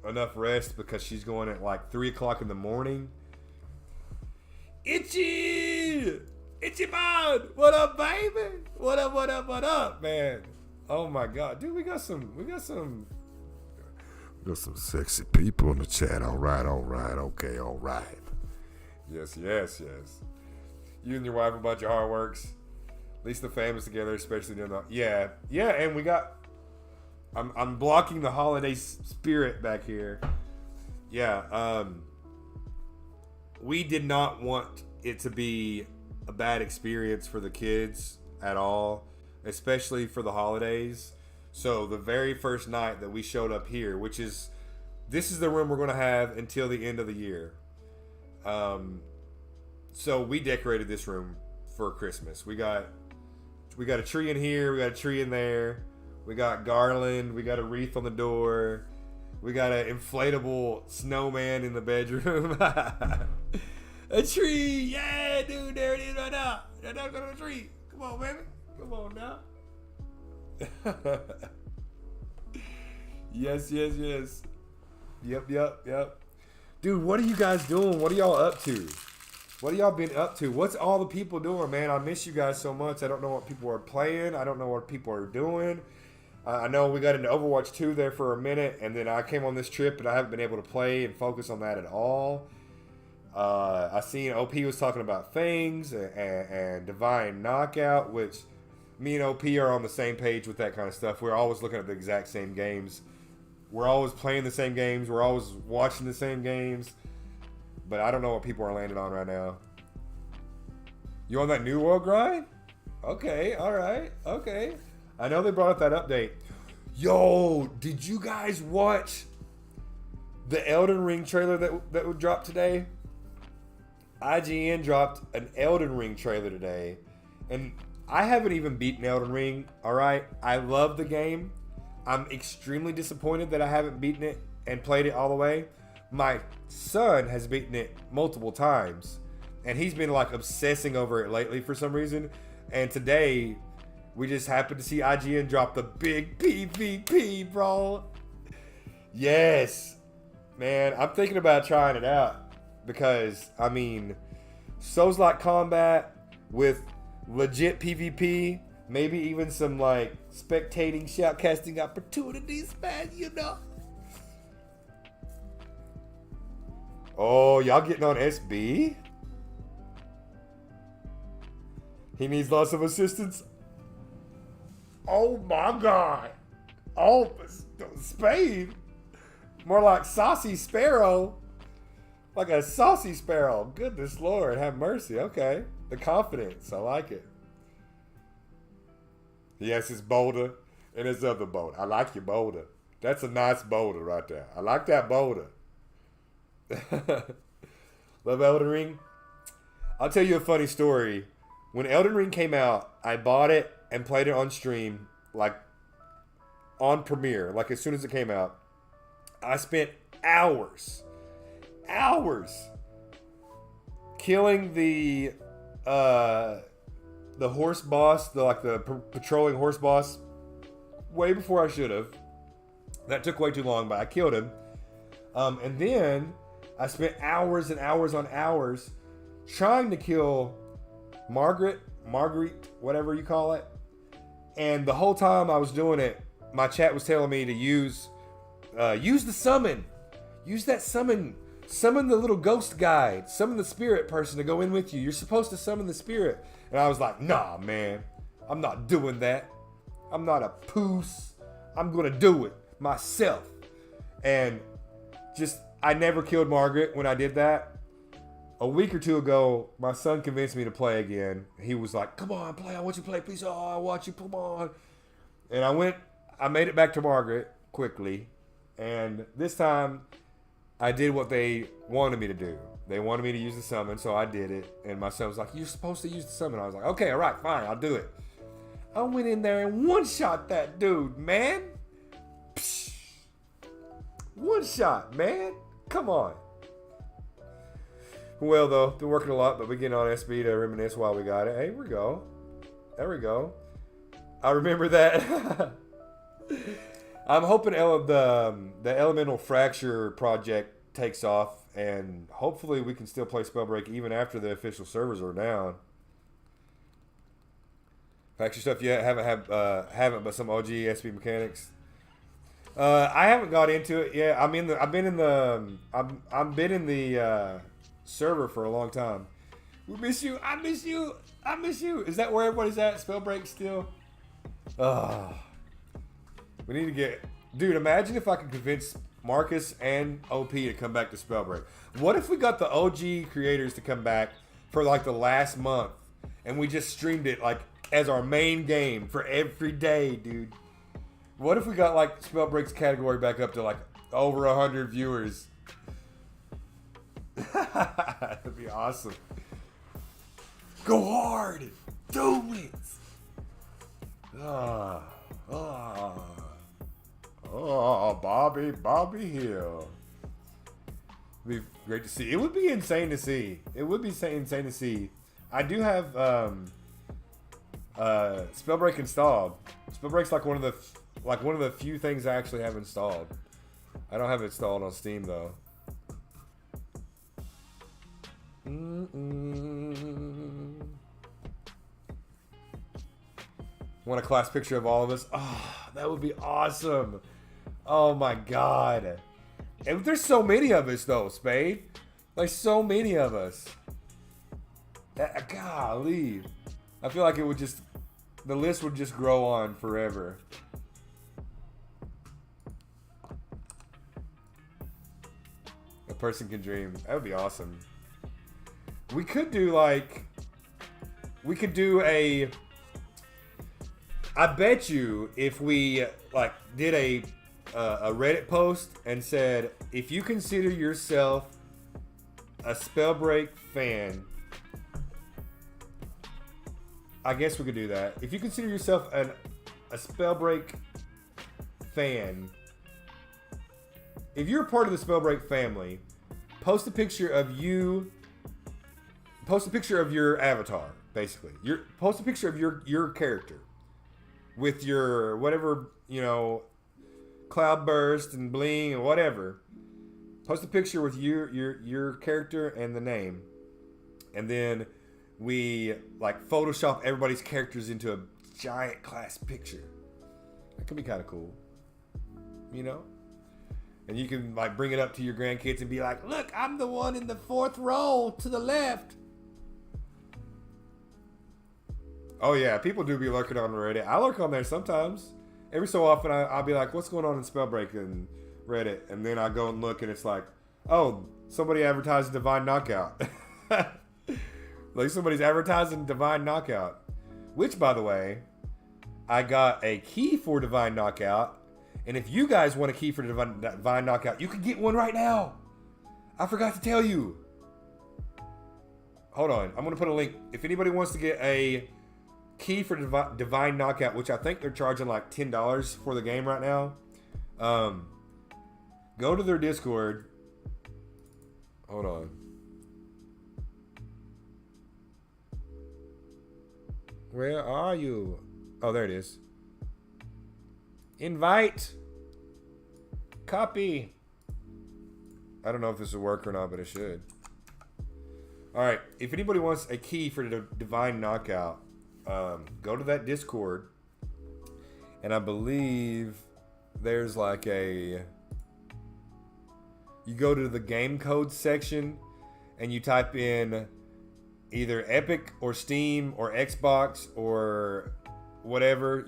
enough rest because she's going at like 3 o'clock in the morning. Itchy! Itchy Bud! What up, baby? What up, what up, what up, man? Oh my god. Dude, we got some sexy people in the chat. All right, okay, all right. Yes. You and your wife a bunch of hard works. At least the family's together, especially during the yeah, and we got I'm blocking the holiday spirit back here. Yeah, we did not want it to be a bad experience for the kids at all, especially for the holidays. So the very first night that we showed up here, this is the room we're going to have until the end of the year. So we decorated this room for Christmas. We got a tree in here, we got a tree in there, we got garland, we got a wreath on the door, we got an inflatable snowman in the bedroom. A tree, yeah, dude, there it is right now. That's on the tree. Come on, baby. Come on now. Yes. Yep. Dude, what are you guys doing? What are y'all up to? What have y'all been up to? What's all the people doing, man? I miss you guys so much. I don't know what people are playing. I don't know what people are doing. I know we got into Overwatch 2 there for a minute, and then I came on this trip, and I haven't been able to play and focus on that at all. I seen OP was talking about things and Divine Knockout, which me and OP are on the same page with that kind of stuff. We're always looking at the exact same games. We're always playing the same games. We're always watching the same games. But I don't know what people are landing on right now. You on that New World grind? Okay, alright, okay. I know they brought up that update. Yo, did you guys watch the Elden Ring trailer that would drop today? IGN dropped an Elden Ring trailer today. And I haven't even beaten Elden Ring, alright? I love the game. I'm extremely disappointed that I haven't beaten it and played it all the way. My son has beaten it multiple times, and he's been like obsessing over it lately for some reason. And today, we just happened to see IGN drop the big PvP, bro. Yes, man, I'm thinking about trying it out because I mean, Souls-like combat with legit PvP, maybe even some like spectating shoutcasting opportunities, man. You know. Oh, y'all getting on SB? He needs lots of assistance. Oh my god. Oh, Spade. More like Saucy Sparrow. Like a saucy sparrow. Goodness Lord, have mercy. Okay. The confidence. I like it. Yes, it's Boulder and it's other Boulder. I like your Boulder. That's a nice Boulder right there. I like that Boulder. Love Elden Ring. I'll tell you a funny story. When Elden Ring came out, I bought it and played it on stream, like on Premiere, like as soon as it came out. I spent hours killing the horse boss, the patrolling horse boss, way before I should have. That took way too long, but I killed him. And then I spent hours and hours on hours trying to kill Marguerite, whatever you call it. And the whole time I was doing it, my chat was telling me to use the summon. Use that summon. Summon the little ghost guide. Summon the spirit person to go in with you. You're supposed to summon the spirit. And I was like, nah, man. I'm not doing that. I'm not a poos. I'm going to do it myself. And I never killed Margaret when I did that. A week or two ago, my son convinced me to play again. He was like, come on, play. I want you to play. Please. Oh, I want you. Come on. And I made it back to Margaret quickly. And this time, I did what they wanted me to do. They wanted me to use the summon, so I did it. And my son was like, you're supposed to use the summon. I was like, okay, all right, fine, I'll do it. I went in there and one-shot that dude, man. Psh. One shot, man. Come on. Well, though, been working a lot, but we getting on SB to reminisce while we got it. Hey, we go. There we go. I remember that. I'm hoping the Elemental Fracture project takes off, and hopefully we can still play Spellbreak even after the official servers are down. Fracture stuff yet? Haven't, but some OG SB mechanics. I haven't got into it yet. I've been in the server for a long time. We miss you. I miss you. I miss you. Is that where everybody's at? Spellbreak still? We need to get... Dude, imagine if I could convince Marcus and OP to come back to Spellbreak. What if we got the OG creators to come back for like the last month and we just streamed it like as our main game for every day, dude? What if we got like Spellbreak's category back up to like over 100 viewers? That'd be awesome. Go hard. Do it. Bobby Hill. It'd be great to see. It would be insane to see. It would be insane to see. I do have Spellbreak installed. Spellbreak's like one of the few things I actually have installed. I don't have it installed on Steam though. Want a class picture of all of us? Oh, that would be awesome. Oh my god. And there's so many of us though, Spade. Like so many of us. Golly. I feel like the list would just grow on forever. A person can dream. That would be awesome. We could do I bet you if we like did a Reddit post and said, if you consider yourself a Spellbreak fan, I guess we could do that. If you consider yourself a Spellbreak fan, if you're a part of the Spellbreak family, post a picture of your avatar, basically. Post a picture of your character with your whatever, cloudburst and bling and whatever. Post a picture with your character and the name, and then we like Photoshop everybody's characters into a giant class picture. That could be kind of cool, And you can like bring it up to your grandkids and be like, "Look, I'm the one in the 4th row to the left." Oh yeah, people do be lurking on Reddit. I lurk on there sometimes. Every so often, I'll be like, "What's going on in Spellbreak and Reddit?" And then I go and look, and it's like, "Oh, somebody advertised Divine Knockout." Like somebody's advertising Divine Knockout. Which, by the way, I got a key for Divine Knockout. And if you guys want a key for Divine Knockout, you can get one right now. I forgot to tell you. Hold on. I'm going to put a link. If anybody wants to get a key for Divine Knockout, which I think they're charging like $10 for the game right now, go to their Discord. Hold on. Where are you? Oh, there it is. Invite. Copy. I don't know if this will work or not, but it should. Alright, if anybody wants a key for the Divine Knockout, go to that Discord. And I believe there's like you go to the game code section and you type in either Epic or Steam or Xbox or whatever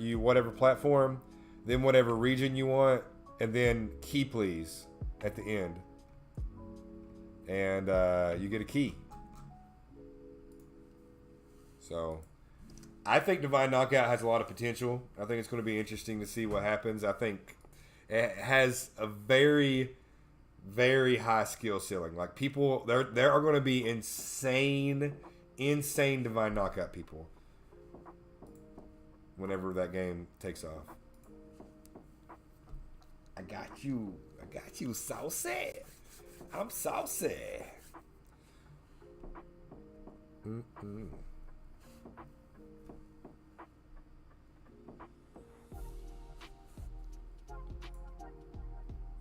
platform, then whatever region you want, and then key please at the end, and you get a key. So I think Divine Knockout has a lot of potential. I think it's going to be interesting to see what happens. I think it has a very, very high skill ceiling. Like people, there are going to be insane Divine Knockout people whenever that game takes off. I got you saucy. I'm saucy. Mm-mm.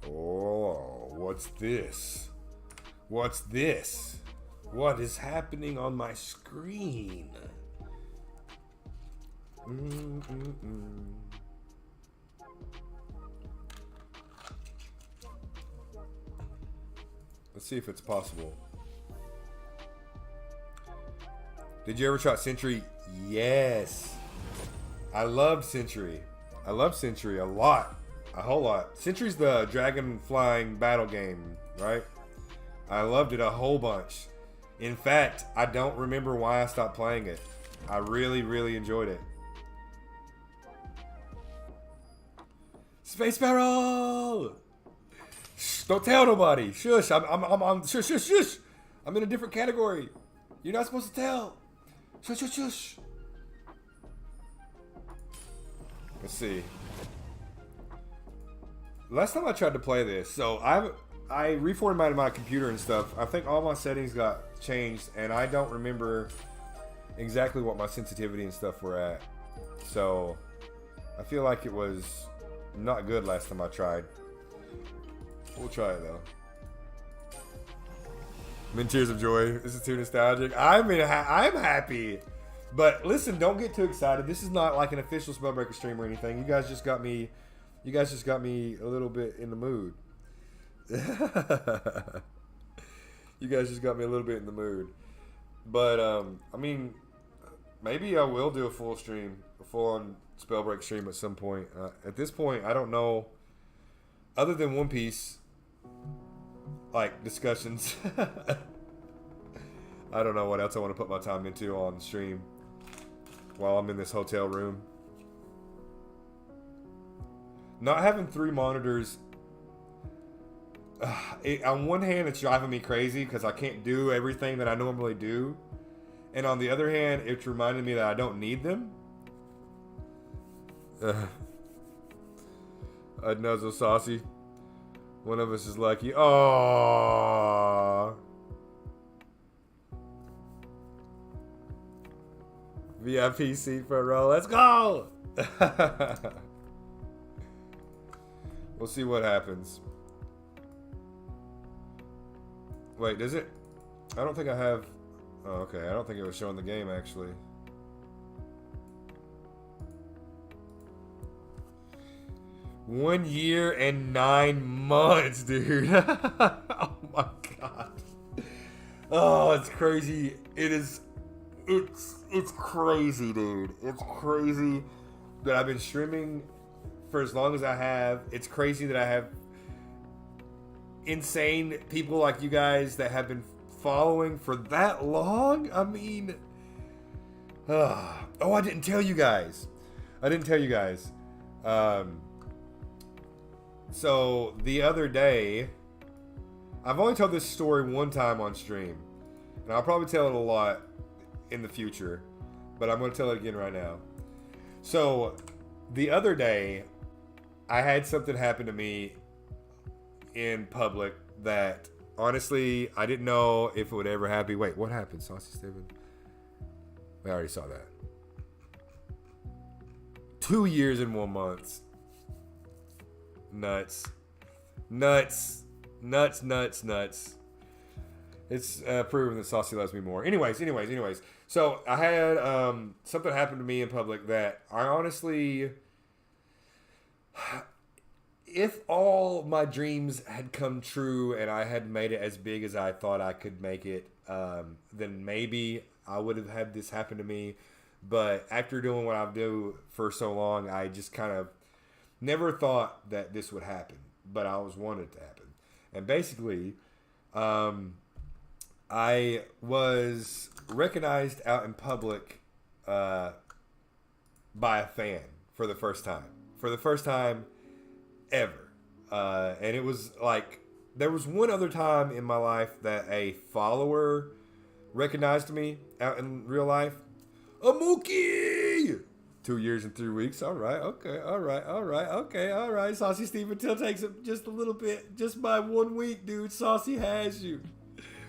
Oh, what's this? What's this? What is happening on my screen? Mm-mm-mm. Let's see if it's possible. Did you ever try Century? Yes. I loved Century. I love Century a lot. A whole lot. Century's the dragon flying battle game, right? I loved it a whole bunch. In fact, I don't remember why I stopped playing it. I really, really enjoyed it. Space Barrel! Shh, don't tell nobody. Shush. I'm shush, shush, shush. I'm in a different category. You're not supposed to tell. Shush, shush, shush. Let's see. Last time I tried to play this, so I reformatted my computer and stuff. I think all my settings got changed, and I don't remember exactly what my sensitivity and stuff were at. So I feel like it was not good last time I tried. We'll try it though. I'm in tears of joy. This is too nostalgic. I'm happy. But listen, don't get too excited. This is not like an official Spellbreaker stream or anything. You guys just got me a little bit in the mood. You guys just got me a little bit in the mood. But I mean, maybe I will do a full stream, a full-on Spellbreak stream at some point. At this point, I don't know. Other than One Piece, like discussions, I don't know what else I want to put my time into on stream while I'm in this hotel room. Not having 3 monitors, on one hand, it's driving me crazy because I can't do everything that I normally do. And on the other hand, it's reminding me that I don't need them. I'd nuzzle saucy. One of us is lucky. Aww. VIP seat for a row. Let's go! We'll see what happens. Wait, does it? I don't think I have... Oh, okay. I don't think it was showing the game, actually. One year and 9 months, dude. Oh my god. Oh, it's crazy. It's crazy, dude. It's crazy that I've been streaming for as long as I have. It's crazy that I have insane people like you guys that have been following for that long. I mean, oh, I didn't tell you guys. So the other day, I've only told this story one time on stream, and I'll probably tell it a lot in the future, but I'm going to tell it again right now. So the other day, I had something happen to me in public that honestly I didn't know if it would ever happen. Wait, what happened, Saucy Steven? I already saw that. 2 years and 1 month. Nuts. It's proven that Saucy loves me more. Anyways. So I had something happen to me in public that I honestly, if all my dreams had come true and I had made it as big as I thought I could make it, then maybe I would have had this happen to me. But after doing what I've done for so long, I just kind of never thought that this would happen, but I always wanted it to happen. And basically, I was recognized out in public by a fan for the first time. For the first time ever. And it was like, there was one other time in my life that a follower recognized me out in real life. A Mookie! 2 years and 3 weeks. All right. Saucy Steven Till takes it just a little bit. Just by 1 week, dude. Saucy has you.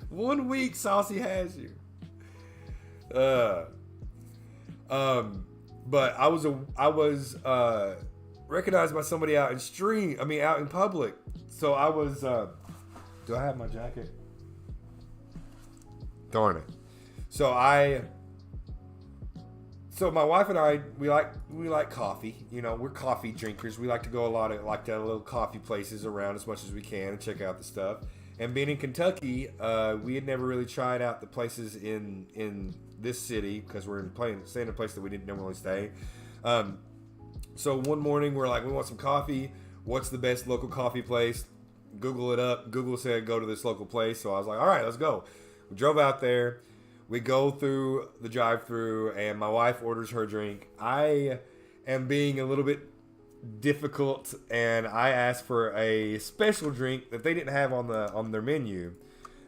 1 week, Saucy has you. Uh, but I was recognized by somebody out in street. I mean, out in public. So I was. Do I have my jacket? Darn it. So my wife and I, we like coffee. You know, we're coffee drinkers. We like to go a lot of like to little coffee places around as much as we can and check out the stuff. And being in Kentucky, we had never really tried out the places in this city because we're staying in a place that we didn't normally stay. So one morning we're like, we want some coffee. What's the best local coffee place? Google it up. Google said go to this local place. So I was like, all right, let's go. We drove out there. We go through the drive-through, and my wife orders her drink. I am being a little bit difficult, and I asked for a special drink that they didn't have on their menu,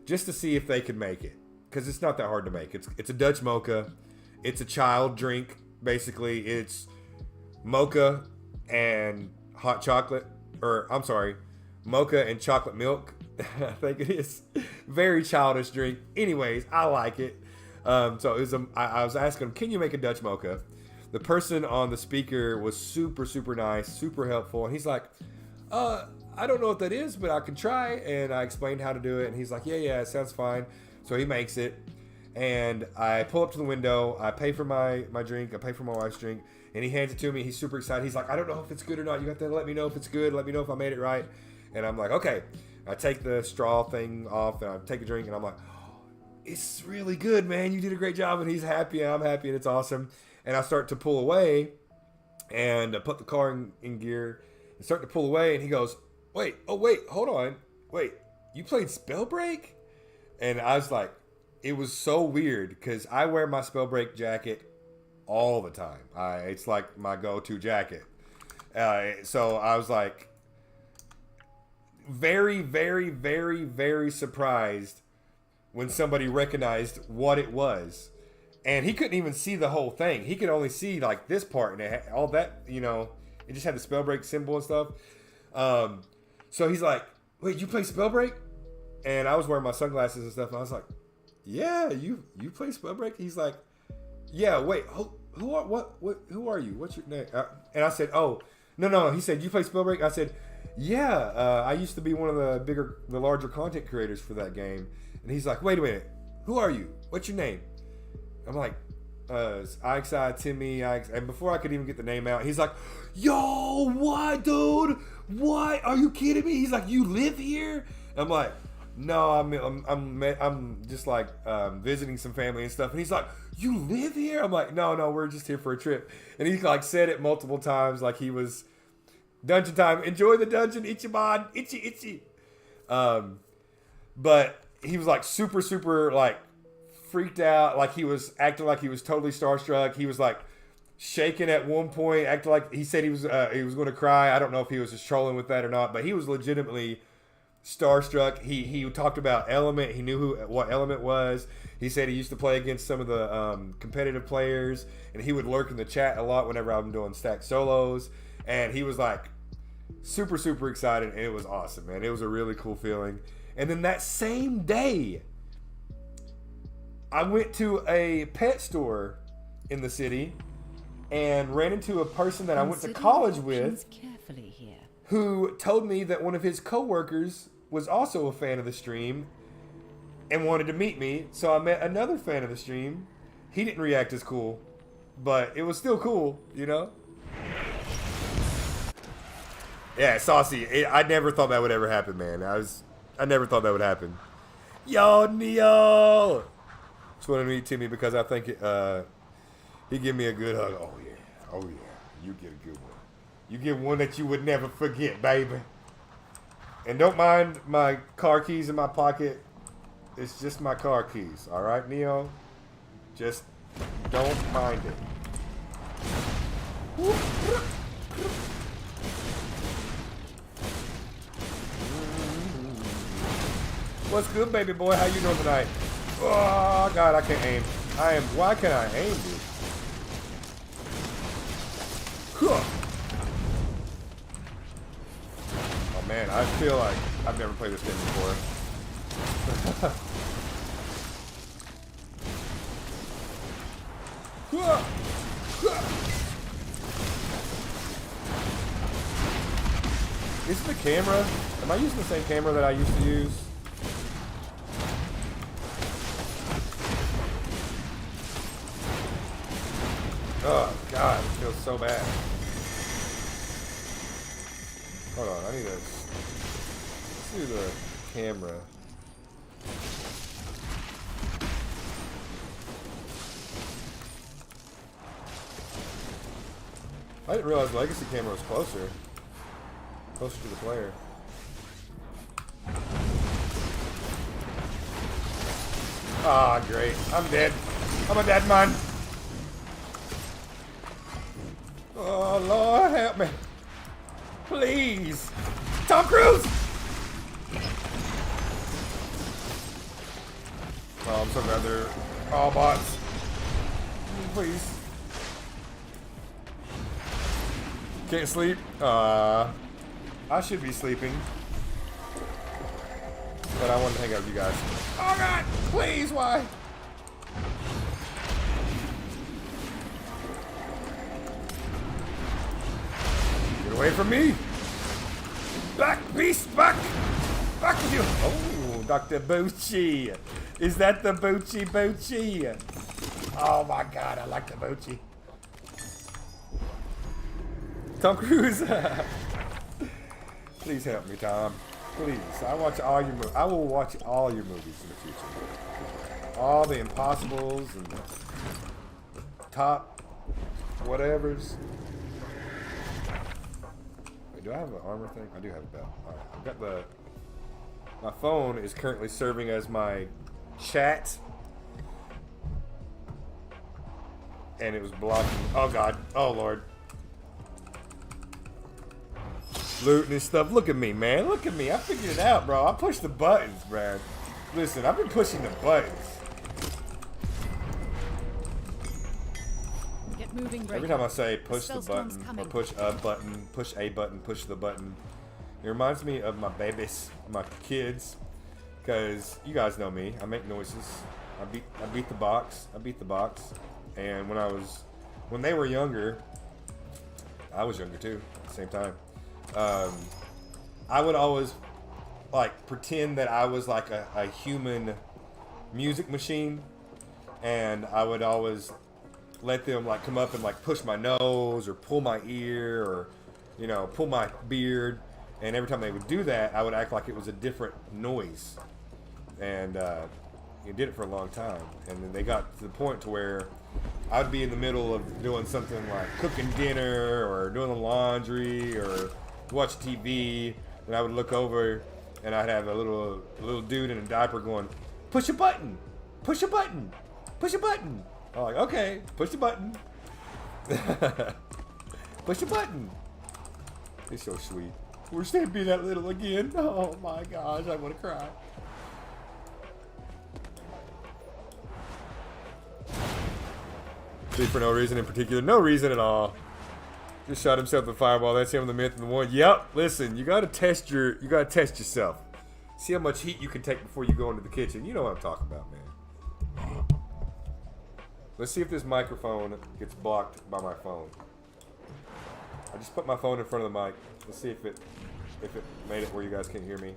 just to see if they could make it, because it's not that hard to make. It's a Dutch mocha. It's a child drink, basically. It's mocha and hot chocolate, or I'm sorry, mocha and chocolate milk. I think it is. Very childish drink. Anyways, I like it. So it was I was asking him, can you make a Dutch mocha? The person on the speaker was super, super nice, super helpful. And he's like, I don't know what that is, but I can try. And I explained how to do it. And he's like, yeah, it sounds fine. So he makes it. And I pull up to the window. I pay for my drink. I pay for my wife's drink. And he hands it to me. He's super excited. He's like, I don't know if it's good or not. You have to let me know if it's good. Let me know if I made it right. And I'm like, okay. I take the straw thing off and I take a drink. And I'm like, it's really good, man. You did a great job. And he's happy and I'm happy and it's awesome. And I start to pull away and put the car in gear and start to pull away. And he goes, wait, hold on. Wait, you played Spellbreak? And I was like, it was so weird because I wear my Spellbreak jacket all the time. It's like my go-to jacket. So I was like very, very, very, very surprised when somebody recognized what it was. And he couldn't even see the whole thing. He could only see like this part and it had all that, you know, it just had the Spellbreak symbol and stuff. So he's like, wait, you play Spellbreak? And I was wearing my sunglasses and stuff. And I was like, yeah, you play Spellbreak? He's like, yeah, wait, who are you? What's your name? And I said, oh, no. He said, you play Spellbreak? I said, yeah, I used to be one of the larger content creators for that game. And he's like, wait a minute, who are you? What's your name? I'm like, IXI Timmy, and before I could even get the name out, he's like, yo, what, dude? What? Are you kidding me? He's like, you live here? I'm like, no, I'm just like visiting some family and stuff. And he's like, you live here? I'm like, no, we're just here for a trip. And he like said it multiple times, like he was dungeon time. Enjoy the dungeon, Ichiban, itchy. But he was like super, super like freaked out, like he was acting like he was totally starstruck. He was like shaking at one point, acting like he said he was going to cry. I don't know if he was just trolling with that or not, but he was legitimately starstruck. He talked about Element. He knew what Element was. He said he used to play against some of the competitive players, and he would lurk in the chat a lot whenever I'm doing stack solos. And he was like super, super excited, and it was awesome, man. It was a really cool feeling. And then that same day, I went to a pet store in the city and ran into a person that I went to college with who told me that one of his coworkers was also a fan of the stream and wanted to meet me. So I met another fan of the stream. He didn't react as cool, but it was still cool, you know? Yeah, Saucy. I never thought that would ever happen, man. I never thought that would happen. Yo, Neo! Just wanted to meet Timmy because I think he gave me a good hug. Oh yeah, you get a good one. You get one that you would never forget, baby. And don't mind my car keys in my pocket. It's just my car keys, all right, Neo? Just don't mind it. What's good, baby boy? How you doing tonight? Oh, God, I can't aim. Why can't I aim, dude? Oh, man, I feel like I've never played this game before. Is it the camera? Am I using the same camera that I used to use? Oh God, it feels so bad. Hold on, I need to. Let's do the camera. I didn't realize the legacy camera was closer to the player. Ah, great. I'm dead. I'm a dead man. Oh, Lord, help me. Please. Tom Cruise! Oh, I'm so glad they're all bots. Please. Can't sleep? I should be sleeping. But I wanted to hang out with you guys. Oh God! Please, why? Get away from me! Back, beast, back! Back with you! Oh, Dr. Bucci! Is that the Bucci? Oh my God, I like the Bucci. Tom Cruise! Please help me, Tom. Please. I watch all your movies. I will watch all your movies in the future. All the Impossibles and the top whatevers. Wait, do I have an armor thing? I do have a belt. Alright, I've got the. My phone is currently serving as my chat. And it was blocking. Oh God. Oh Lord. Looting and stuff. Look at me, man. Look at me. I figured it out, bro. I pushed the buttons, Brad. Listen, I've been pushing the buttons. Get moving, Every time I say push the button or push a button, push the button, it reminds me of my babies, my kids, because you guys know me. I make noises. I beat the box. And when they were younger, I was younger too. At the same time. I would always like pretend that I was like a human music machine, and I would always let them like come up and like push my nose or pull my ear or pull my beard, and every time they would do that I would act like it was a different noise, and you did it for a long time, and then they got to the point to where I would be in the middle of doing something like cooking dinner or doing the laundry or watch TV, and I would look over and I'd have a little dude in a diaper going, push a button, push a button, push a button. I'm like, okay, push the button. Push a button. It's so sweet. Wish they'd be that little again. Oh my gosh, I want to cry. Sleep for no reason in particular. No reason at all. Just shot himself with a fireball. That's him, the myth, and the one. Yep. Listen, you gotta test yourself. See how much heat you can take before you go into the kitchen. You know what I'm talking about, man. Let's see if this microphone gets blocked by my phone. I just put my phone in front of the mic. Let's see if it made it where you guys can hear me.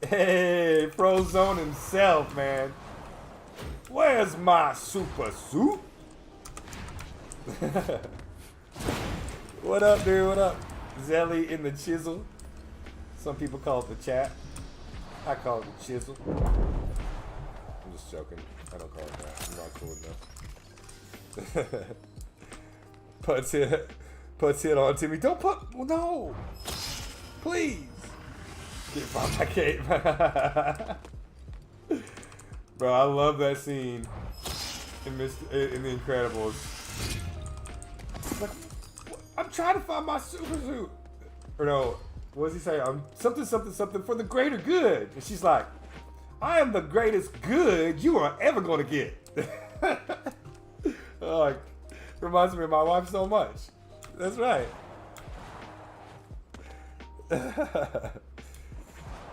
Hey, Frozone himself, man. Where's my super suit? What up, dude? What up? Zelly in the chisel. Some people call it the chat. I call it the chisel. I'm just joking. I don't call it that. I'm not cool enough. Puts hit on Timmy. Don't put. No. Please. Get by my cape. Bro, I love that scene in The Incredibles. Like, I'm trying to find my super suit. Or no, what does he say? I'm something for the greater good. And she's like, I am the greatest good you are ever going to get. Like, reminds me of my wife so much. That's right.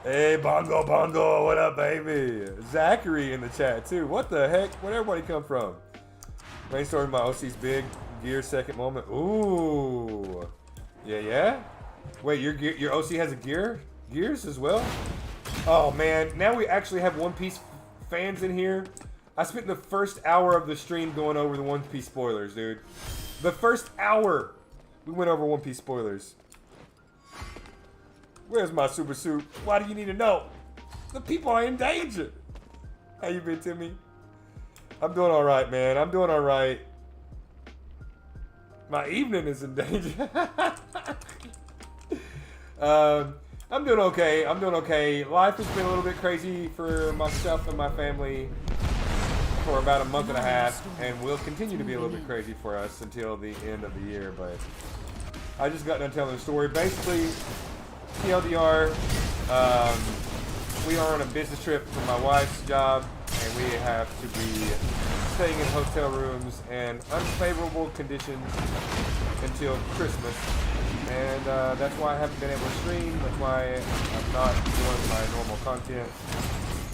Hey, Bongo Bongo, what up, baby? Zachary in the chat, too. What the heck? Where'd everybody come from? Brainstorming my OC's big gear second moment. Ooh. Yeah? Wait, your OC has a gears as well? Oh, man. Now we actually have One Piece fans in here. I spent the first hour of the stream going over the One Piece spoilers, dude. The first hour, we went over One Piece spoilers. Where's my super suit? Why do you need to know? The people are in danger. How you been, Timmy? I'm doing all right, man. I'm doing all right. My evening is in danger. I'm doing okay. I'm doing okay. Life has been a little bit crazy for myself and my family for about a month and a half, and will continue to be a little bit crazy for us until the end of the year. But I just got done telling the story. Basically, TLDR, we are on a business trip for my wife's job, and we have to be staying in hotel rooms in unfavorable conditions until Christmas. And that's why I haven't been able to stream. That's why I'm not doing my normal content.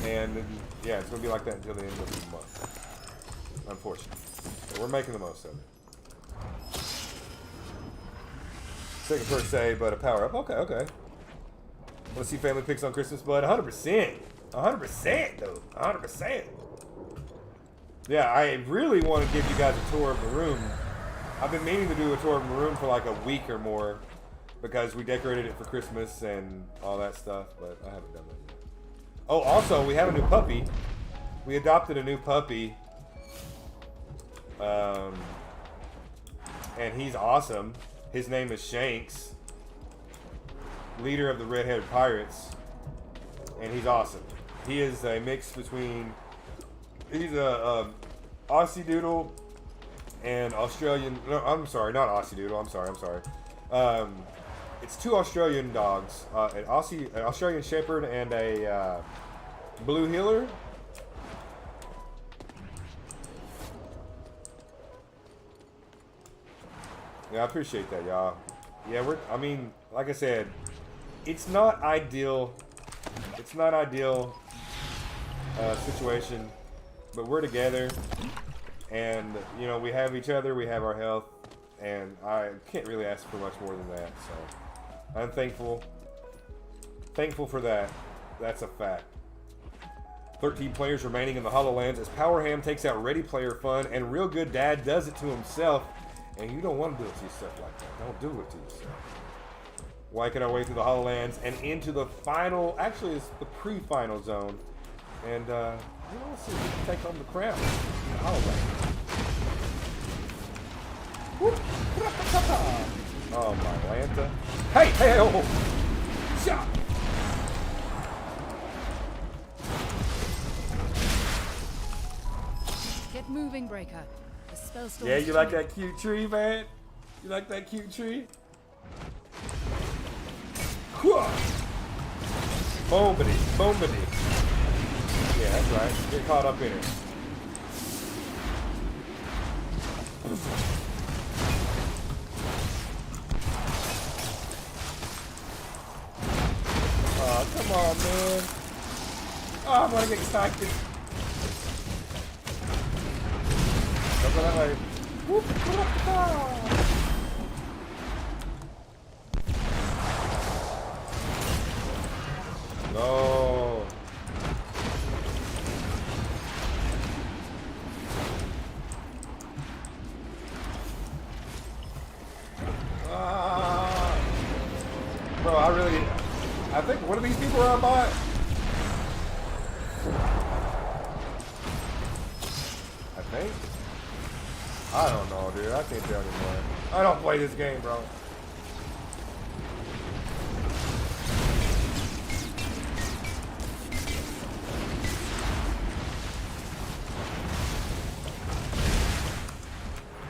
And yeah, it's going to be like that until the end of the month. Unfortunately. But we're making the most of it. Second per se, but a power up. Okay. Want to see family pics on Christmas, bud? 100%. 100%, though. 100%. Yeah, I really want to give you guys a tour of the room. I've been meaning to do a tour of the room for like a week or more because we decorated it for Christmas and all that stuff, but I haven't done that yet. Oh, also, we have a new puppy. We adopted a new puppy. And he's awesome. His name is Shanks, leader of the Red-Headed Pirates, and he's awesome. He is a mix between, he's a Aussie Doodle and Australian. No, I'm sorry, not Aussie Doodle. I'm sorry. It's two Australian dogs, an Australian Shepherd and a Blue Heeler. Yeah, I appreciate that, y'all. Yeah, I mean, like I said, it's not ideal. It's not ideal situation, but we're together, and you know, we have each other, we have our health, and I can't really ask for much more than that. So I'm thankful for that. That's a fact. 13 players remaining in the HoloLens as Power Ham takes out Ready Player Fun, and Real Good Dad does it to himself. And you don't want to do it to yourself like that. Don't do it to yourself. Wiking our way through the HoloLens and into the final, actually it's the pre-final zone. And, you know, let's see if we can take home the crown. Oh, my Lanta. Hey, oh! Shot! Get moving, Breaker. Yeah, you like that cute tree, man? You like that cute tree? Boomity. Yeah, that's right. Get caught up in it. Oh, come on, man. Oh, I'm gonna get excited. No. Bro, I think one of these people are on bot. I think. I don't know, dude. I can't tell anymore. I don't play this game, bro.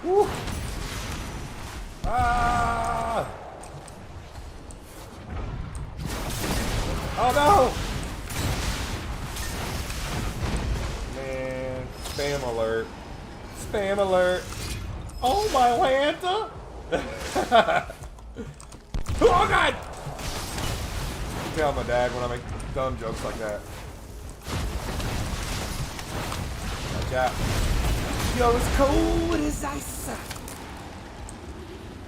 Woo! Ah! Oh no! Man, spam alert. Spam alert. Oh my Lanta! Oh god! can tell my dad when I make dumb jokes like that. Watch out. You're as cold as ice.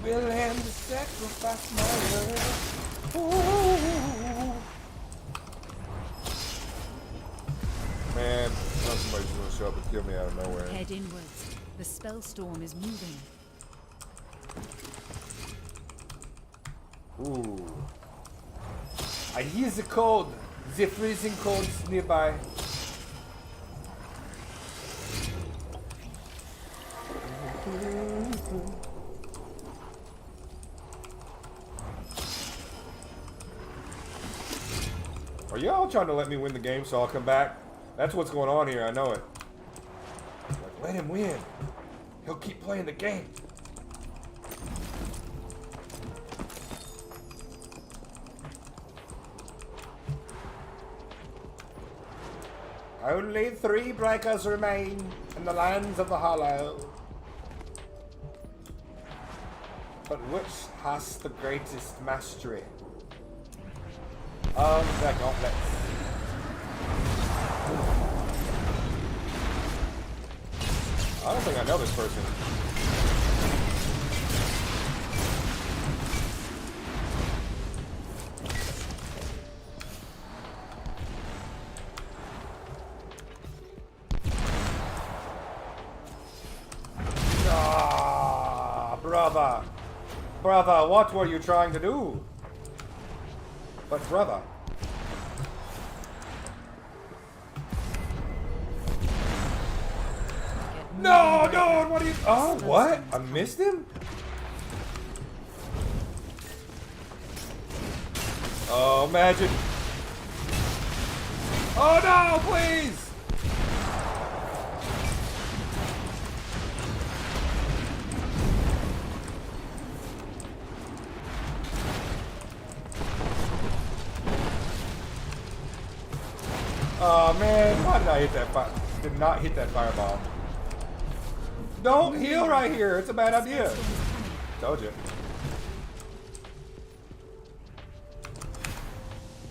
Will have to sacrifice my love. Ooh. Man, somebody's gonna show up and kill me out of nowhere. Head inwards. The spell storm is moving. Ooh. I hear the cold. The freezing cold nearby. Are y'all trying to let me win the game so I'll come back? That's what's going on here, I know it. Like, let him win. He'll keep playing the game. Only 3 breakers remain in the lands of the Hollow. But which has the greatest mastery of the gauntlets? I don't think I know this person. Ah, brother. Brother, what were you trying to do? But brother. No, no, what are you? Oh, what? I missed him? Oh, imagine. Oh, no, please. Oh, man, why did I hit that fire? Did not hit that fireball. Don't heal right here. It's a bad idea. Told you.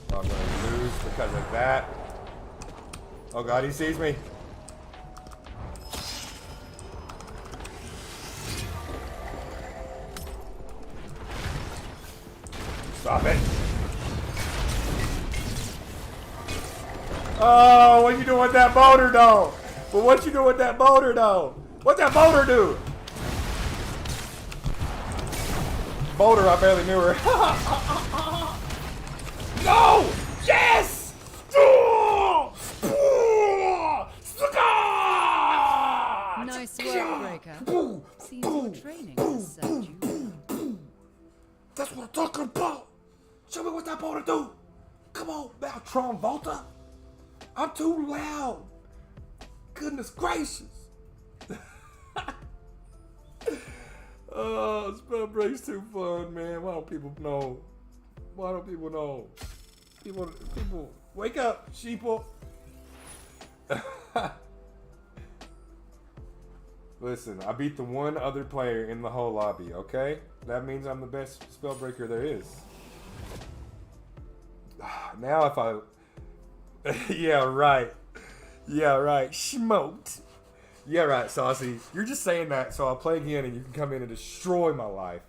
I'm gonna lose because of that. Oh god, he sees me. Stop it. Oh, what you doing with that boulder, though? But what you doing with that boulder, though? What'd that boulder do? Boulder, I barely knew her. No! Yes! Nice work, Breaker. Seems your training has served you. That's what I'm talking about. Show me what that boulder do. Come on, Maltron Volta. I'm too loud. Goodness gracious. Oh, spell break's too fun, man. Why don't people know? Why don't people know? People, wake up, sheeple. Listen, I beat the one other player in the whole lobby, okay? That means I'm the best spell breaker there is. Now if I... Yeah, right. Yeah, right. Smoked. Yeah, right, Saucy. You're just saying that so I'll play again and you can come in and destroy my life.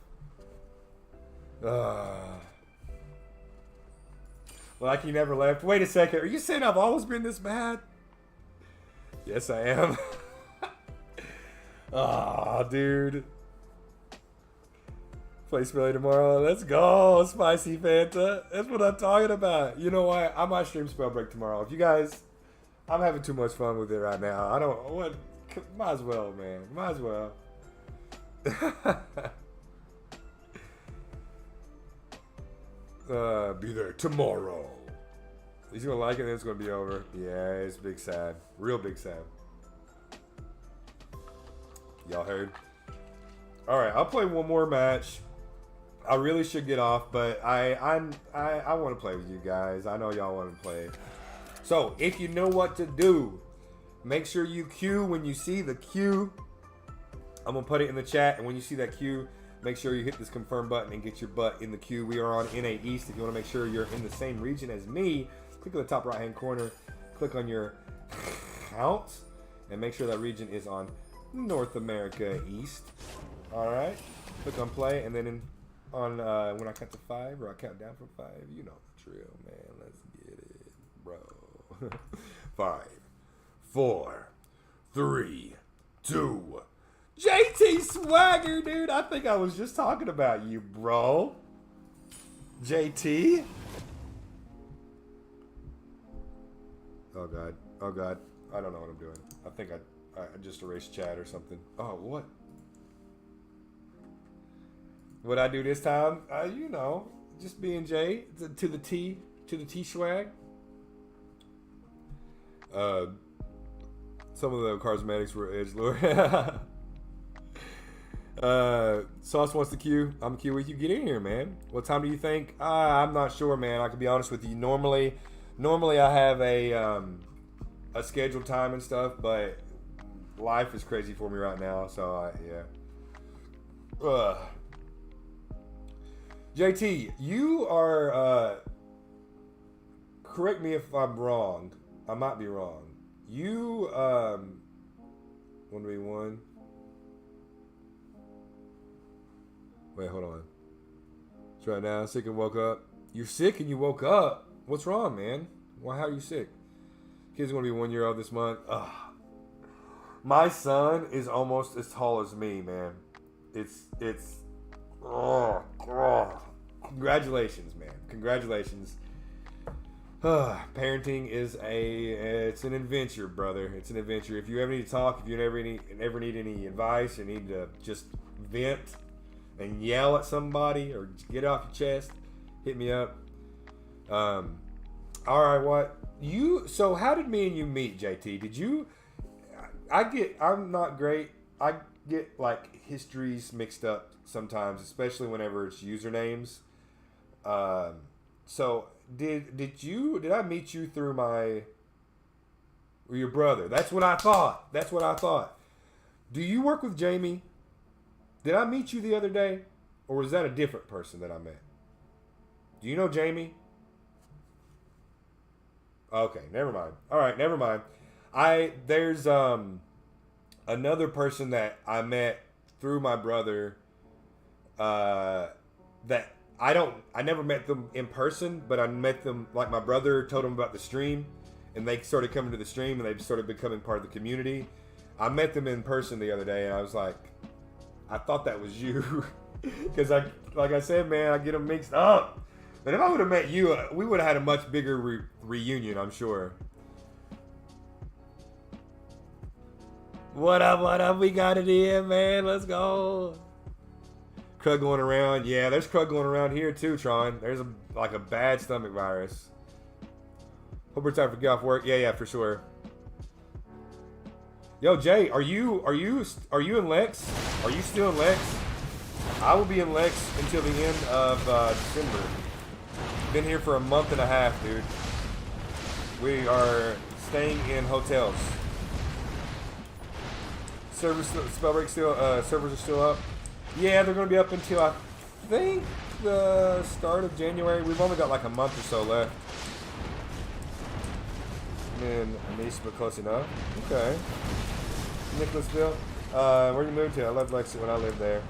Like you never left. Wait a second. Are you saying I've always been this bad? Yes, I am. Ah, dude. Play Smelly tomorrow. Let's go, Spicy Fanta. That's what I'm talking about. You know what? I might stream Spellbreak tomorrow. If you guys... I'm having too much fun with it right now. I don't... What? Might as well, man. Might as well. Be there tomorrow. He's gonna like it, then it's gonna be over. Yeah, it's big sad. Real big sad. Y'all heard? Alright, I'll play one more match. I really should get off, but I want to play with you guys. I know y'all want to play. So, if you know what to do, make sure you queue when you see the queue. I'm going to put it in the chat, and when you see that queue, make sure you hit this confirm button and get your butt in the queue. We are on NA East. If you want to make sure you're in the same region as me, click on the top right-hand corner, click on your count, and make sure that region is on North America East. All right, click on play, and then when I count to 5, or I count down from 5, you know the drill, man. Let's get it, bro. 5, 4, 3, 2. JT Swagger, dude. I think I was just talking about you, bro. JT. Oh god. Oh god. I don't know what I'm doing. I think I just erased chat or something. Oh, what? What I do this time? You know, just being Jay to the T swag. Some of the charismatics were edgelord. Sauce wants the queue. I'm queue with you. Get in here, man. What time do you think? I'm not sure, man. I can be honest with you. Normally I have a scheduled time and stuff, but life is crazy for me right now. So yeah. JT, you are. Correct me if I'm wrong. I might be wrong. You 1v1. Wait, hold on. It's right now. Sick and woke up. You're sick and you woke up. What's wrong, man? Why? How are you sick? Kid's gonna be 1 year old this month. Ugh. My son is almost as tall as me, man. It's. Congratulations, man. Congratulations. Parenting is it's an adventure, brother. It's an adventure. If you ever need to talk, if you ever need any advice, you need to just vent and yell at somebody or get off your chest, hit me up. All right, what so how did me and you meet, JT? Did you? I'm not great. I get like histories mixed up sometimes, especially whenever it's usernames. So did I meet you through your brother? That's what I thought. Do you work with Jamie? Did I meet you the other day? Or was that a different person that I met? Do you know Jamie? Okay, never mind. All right, never mind. There's another person that I met through my brother that I never met them in person, but I met them, like my brother told them about the stream, and they started coming to the stream, and they started becoming part of the community. I met them in person the other day, and I was like, I thought that was you. Because like I said, man, I get them mixed up. But if I would have met you, we would have had a much bigger reunion, I'm sure. What up? We got it in, man. Let's go. Crud going around. Yeah, there's crud going around here too, Tron. There's a bad stomach virus. Hope it's time for get off work. Yeah, for sure. Yo, Jay, are you in Lex? Are you still in Lex? I will be in Lex until the end of December. Been here for a month and a half, dude. We are staying in hotels. Servers are still up. Yeah, they're going to be up until I think the start of January. We've only got like a month or so left. And nice, but close enough. Okay. Nicholasville. Where you moved to? I loved Lexington when I lived there.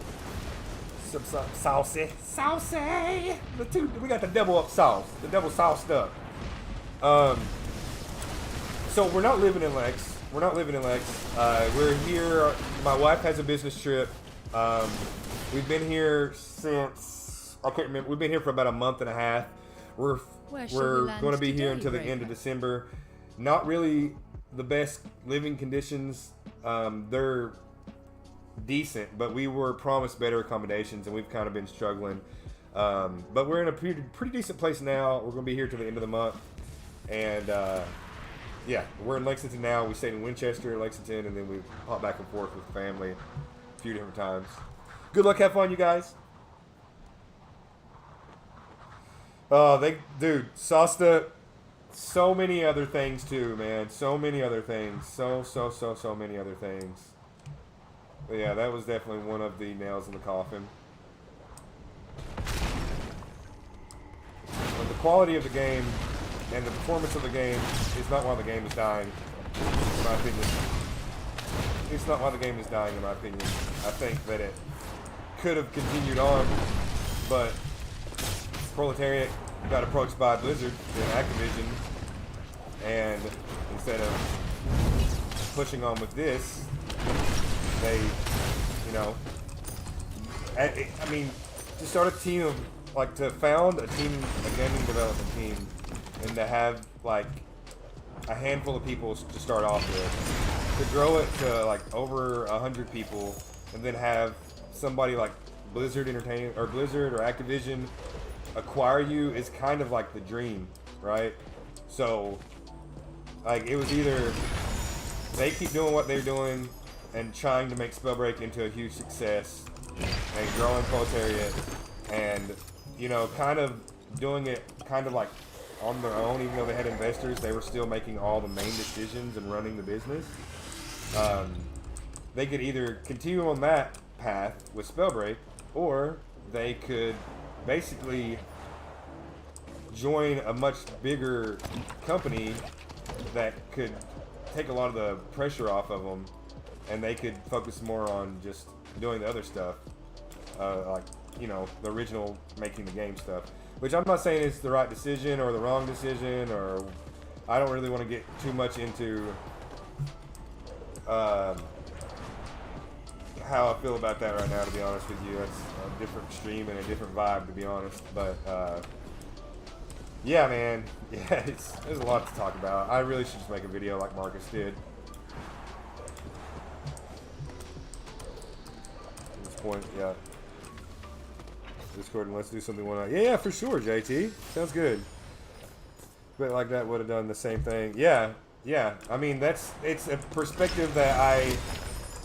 Saucy. We got the double up sauce. The double sauced up. So we're not living in Lex. We're here. My wife has a business trip. We've been here since, I can't remember. We've been here for about a month and a half. We're going to be here until the end of December. Not really the best living conditions. They're decent, but we were promised better accommodations, and we've kind of been struggling. But we're in a pretty decent place now. We're going to be here till the end of the month. And yeah, we're in Lexington now. We stayed in Winchester, Lexington, and then we hop back and forth with the family a few different times. Good luck, have fun, you guys. Oh, dude, Sosta, so many other things too, man. So many other things. So many other things. But yeah, that was definitely one of the nails in the coffin. quality of the game and the performance of the game is not why the game is dying, in my opinion. It's not why the game is dying, in my opinion. I think that it could have continued on, but Proletariat got approached by Blizzard and Activision, and instead of pushing on with this, they, you know, I mean, to start a team of, like, to found a team, a gaming development team, and to have, like, a handful of people to start off with, to grow it to, like, over 100 people, and then have somebody like Blizzard Entertainment, or Blizzard or Activision acquire you is kind of like the dream, right? So, like, it was either they keep doing what they're doing and trying to make Spellbreak into a huge success and growing Proletariat, and, you know, kind of doing it kind of like on their own, even though they had investors, they were still making all the main decisions and running the business. They could either continue on that path with Spellbreak, or they could basically join a much bigger company that could take a lot of the pressure off of them, and they could focus more on just doing the other stuff, like, you know, the original making the game stuff, which I'm not saying is the right decision or the wrong decision, or I don't really want to get too much into how I feel about that right now, to be honest with you. That's a different stream and a different vibe, to be honest, but yeah, man, yeah, there's a lot to talk about. I really should just make a video like Marcus did. At this point, yeah. Discord, and let's do something one night. Yeah, for sure, JT. Sounds good. But like that would have done the same thing. Yeah, yeah. I mean, it's a perspective that I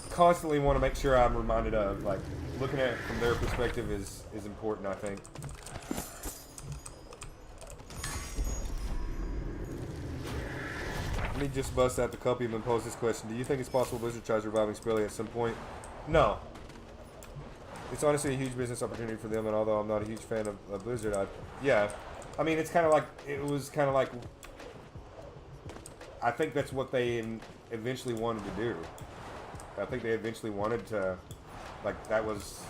constantly want to make sure I'm reminded of. Like, looking at it from their perspective is important, I think. Let me just bust out the Cupium and pose this question. Do you think it's possible Blizzard tries reviving Spelly at some point? No. It's honestly a huge business opportunity for them, and although I'm not a huge fan of Blizzard, yeah. I mean, it's kind of like, it was kind of like, I think that's what they eventually wanted to do. I think they eventually wanted to, like, that was,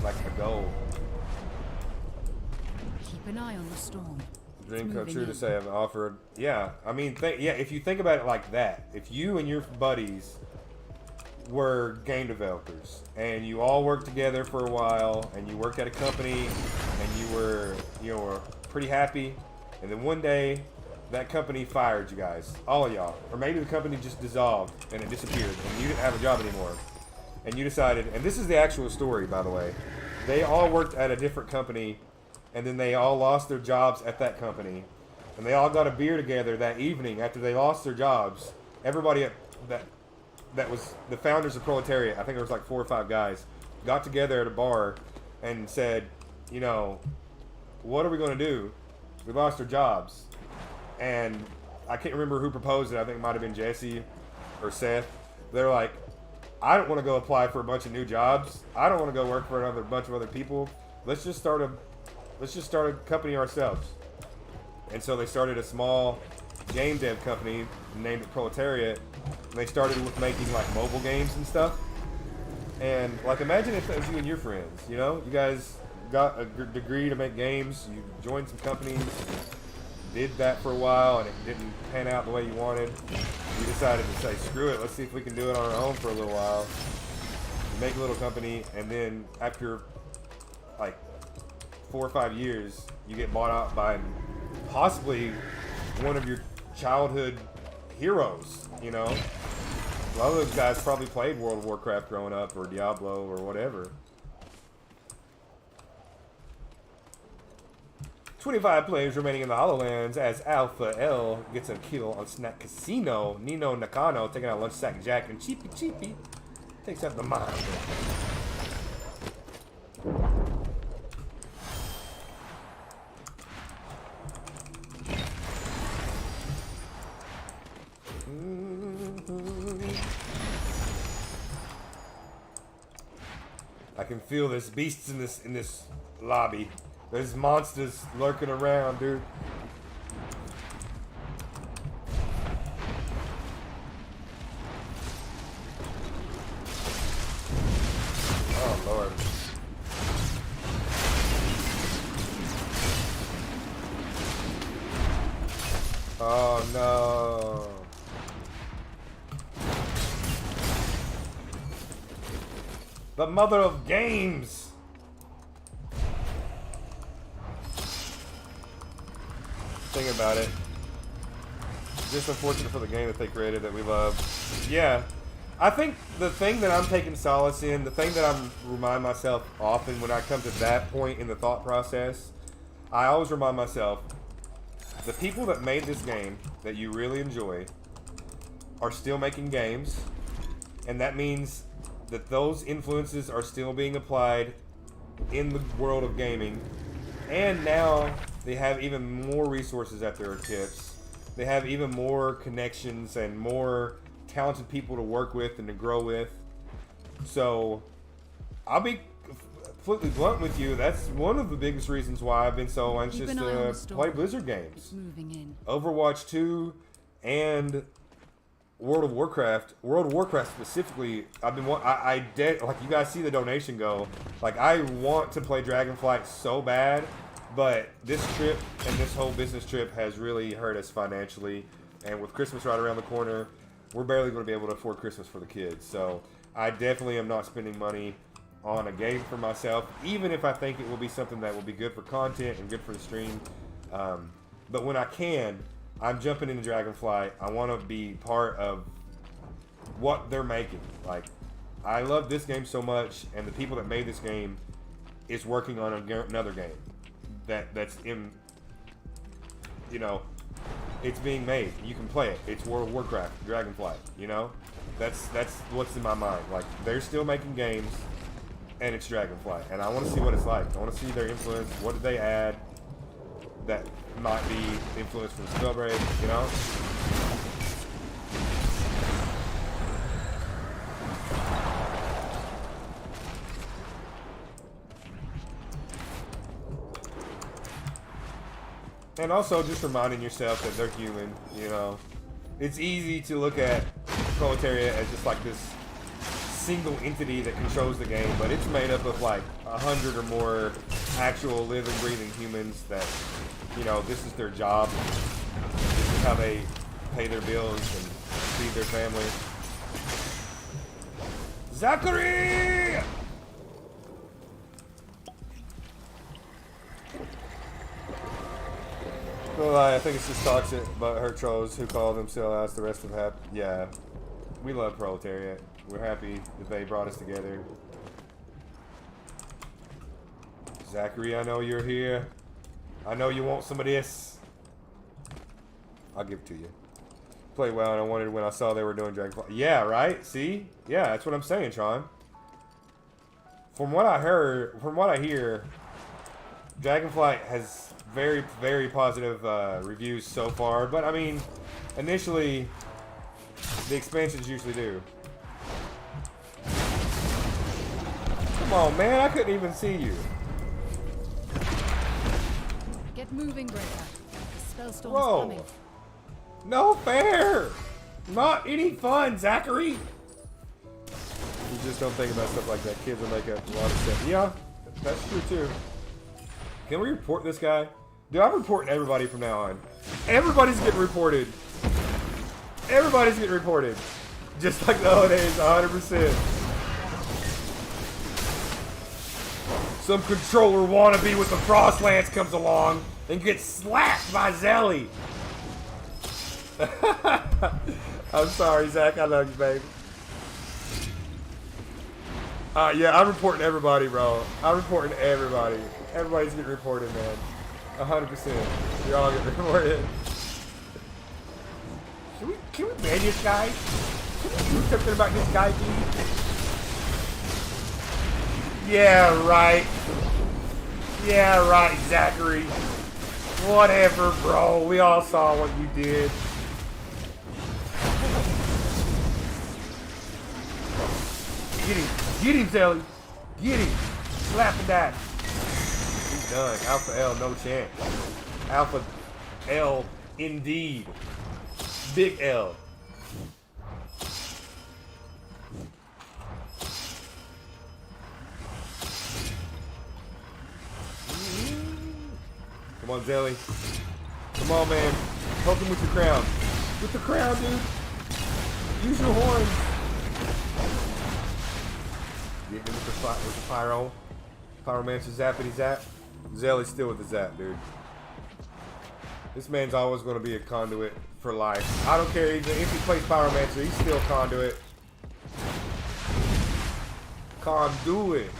like, the goal. Keep an eye on the storm. Dream come true to say I've offered. Yeah, I mean, yeah, if you think about it like that, if you and your buddies were game developers and you all worked together for a while and you worked at a company and you were pretty happy, and then one day that company fired you guys, all of y'all, or maybe the company just dissolved and it disappeared and you didn't have a job anymore, and you decided, and this is the actual story, by the way, they all worked at a different company, and then they all lost their jobs at that company, and they all got a beer together that evening after they lost their jobs. Everybody at that was the founders of Proletariat, I think there was like 4 or 5 guys, got together at a bar and said, you know, what are we going to do? We lost our jobs. And I can't remember who proposed it. I think it might have been Jesse or Seth. They're like, I don't want to go apply for a bunch of new jobs. I don't want to go work for another bunch of other people. Let's just start a company ourselves. And so they started a small game dev company, named it Proletariat. And they started with making like mobile games and stuff. And like, imagine if that was you and your friends, you know? You guys got a degree to make games, you joined some companies, did that for a while, and it didn't pan out the way you wanted. You decided to say, screw it, let's see if we can do it on our own for a little while. You make a little company, and then after like 4 or 5 years, you get bought out by possibly one of your childhood heroes, you know? A lot of those guys probably played World of Warcraft growing up, or Diablo, or whatever. 25 players remaining in the HoloLens as Alpha L gets a kill on Snack Casino. Nino Nakano taking out Lunch Sack Jack, and Cheapy Cheapy takes out the mine. I can feel there's beasts in this lobby. There's monsters lurking around, dude. Oh no. The mother of games. Think about it. Just unfortunate for the game that they created that we love. Yeah. I think the thing that I'm taking solace in, the thing that I'm remind myself often when I come to that point in the thought process, I always remind myself, the people that made this game that you really enjoy are still making games, and that means that those influences are still being applied in the world of gaming, and now they have even more resources at their tips. They have even more connections and more talented people to work with and to grow with. So I'll be completely blunt with you. That's one of the biggest reasons why I've been so anxious to play Blizzard games. Overwatch 2 and World of Warcraft. World of Warcraft specifically, I've been like you guys see the donation go. Like I want to play Dragonflight so bad, but this trip and this whole business trip has really hurt us financially. And with Christmas right around the corner, we're barely going to be able to afford Christmas for the kids. So I definitely am not spending money on a game for myself, even if I think it will be something that will be good for content and good for the stream. But when I can, I'm jumping into Dragonflight. I want to be part of what they're making. Like, I love this game so much, and the people that made this game is working on another game that's in, you know, it's being made. You can play it. It's World of Warcraft, Dragonflight. You know, that's what's in my mind. Like, they're still making games, and it's Dragonflight, and I want to see what it's like. I want to see their influence. What did they add that might be influence from Spellbreak, you know? And also just reminding yourself that they're human, you know? It's easy to look at Proletariat as just like this single entity that controls the game, but it's made up of like 100 or more actual living, breathing humans that, you know, this is their job. This is how they pay their bills and feed their family. Zachary! Well, I think it's just toxic, but her trolls who call themselves the rest of them. Yeah, we love Proletariat. We're happy that they brought us together. Zachary, I know you're here. I know you want some of this. I'll give it to you. Play well, and I wanted when I saw they were doing Dragonflight. Yeah, right? See? Yeah, that's what I'm saying, Tron. From what I heard, from what I hear, Dragonflight has very, very positive reviews so far. But, I mean, initially, the expansions usually do. Come on, man. I couldn't even see you. Get moving, Breaker. The spellstorm's Whoa. coming. No fair. Not any fun, Zachary. You just don't think about stuff like that. Kids will make up a lot of stuff. Yeah, that's true too. Can we report this guy? Dude, I'm reporting everybody from now on. Everybody's getting reported. Everybody's getting reported. Just like the old days, 100%. Some controller wannabe with the Frost Lance comes along and gets slapped by Zelly. I'm sorry, Zach. I love you, baby. Yeah, I'm reporting everybody, bro. I'm reporting everybody. Everybody's getting reported, man. 100%. You're all getting reported. Can we ban this guy? Can we do something about this guy, dude? Yeah, right. Yeah, right, Zachary. Whatever, bro. We all saw what you did. Get him. Get him, Zelly. Get him. Slap that. He's done. Alpha L, no chance. Alpha L, indeed. Big L. Come on, Zelly. Come on, man. Poke him with your crown. With the crown, dude. Use your horns. Get him with the pyro. Pyromancer zappity zap. Zelly's still with the zap, dude. This man's always going to be a conduit for life. I don't care even if he plays Pyromancer, he's still conduit. Conduit.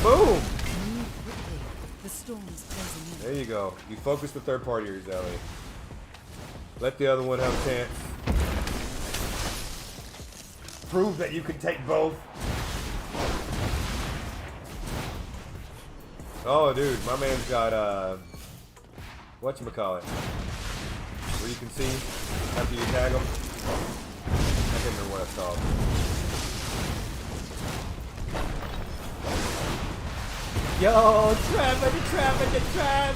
Boom! The storm's closing in. There you go. You focus the third party here, Zelly. Let the other one have a chance. Prove that you can take both. Oh, dude, my man's got, whatchamacallit. Where you can see after you tag him. I can't remember what it's called. Yo, Trav.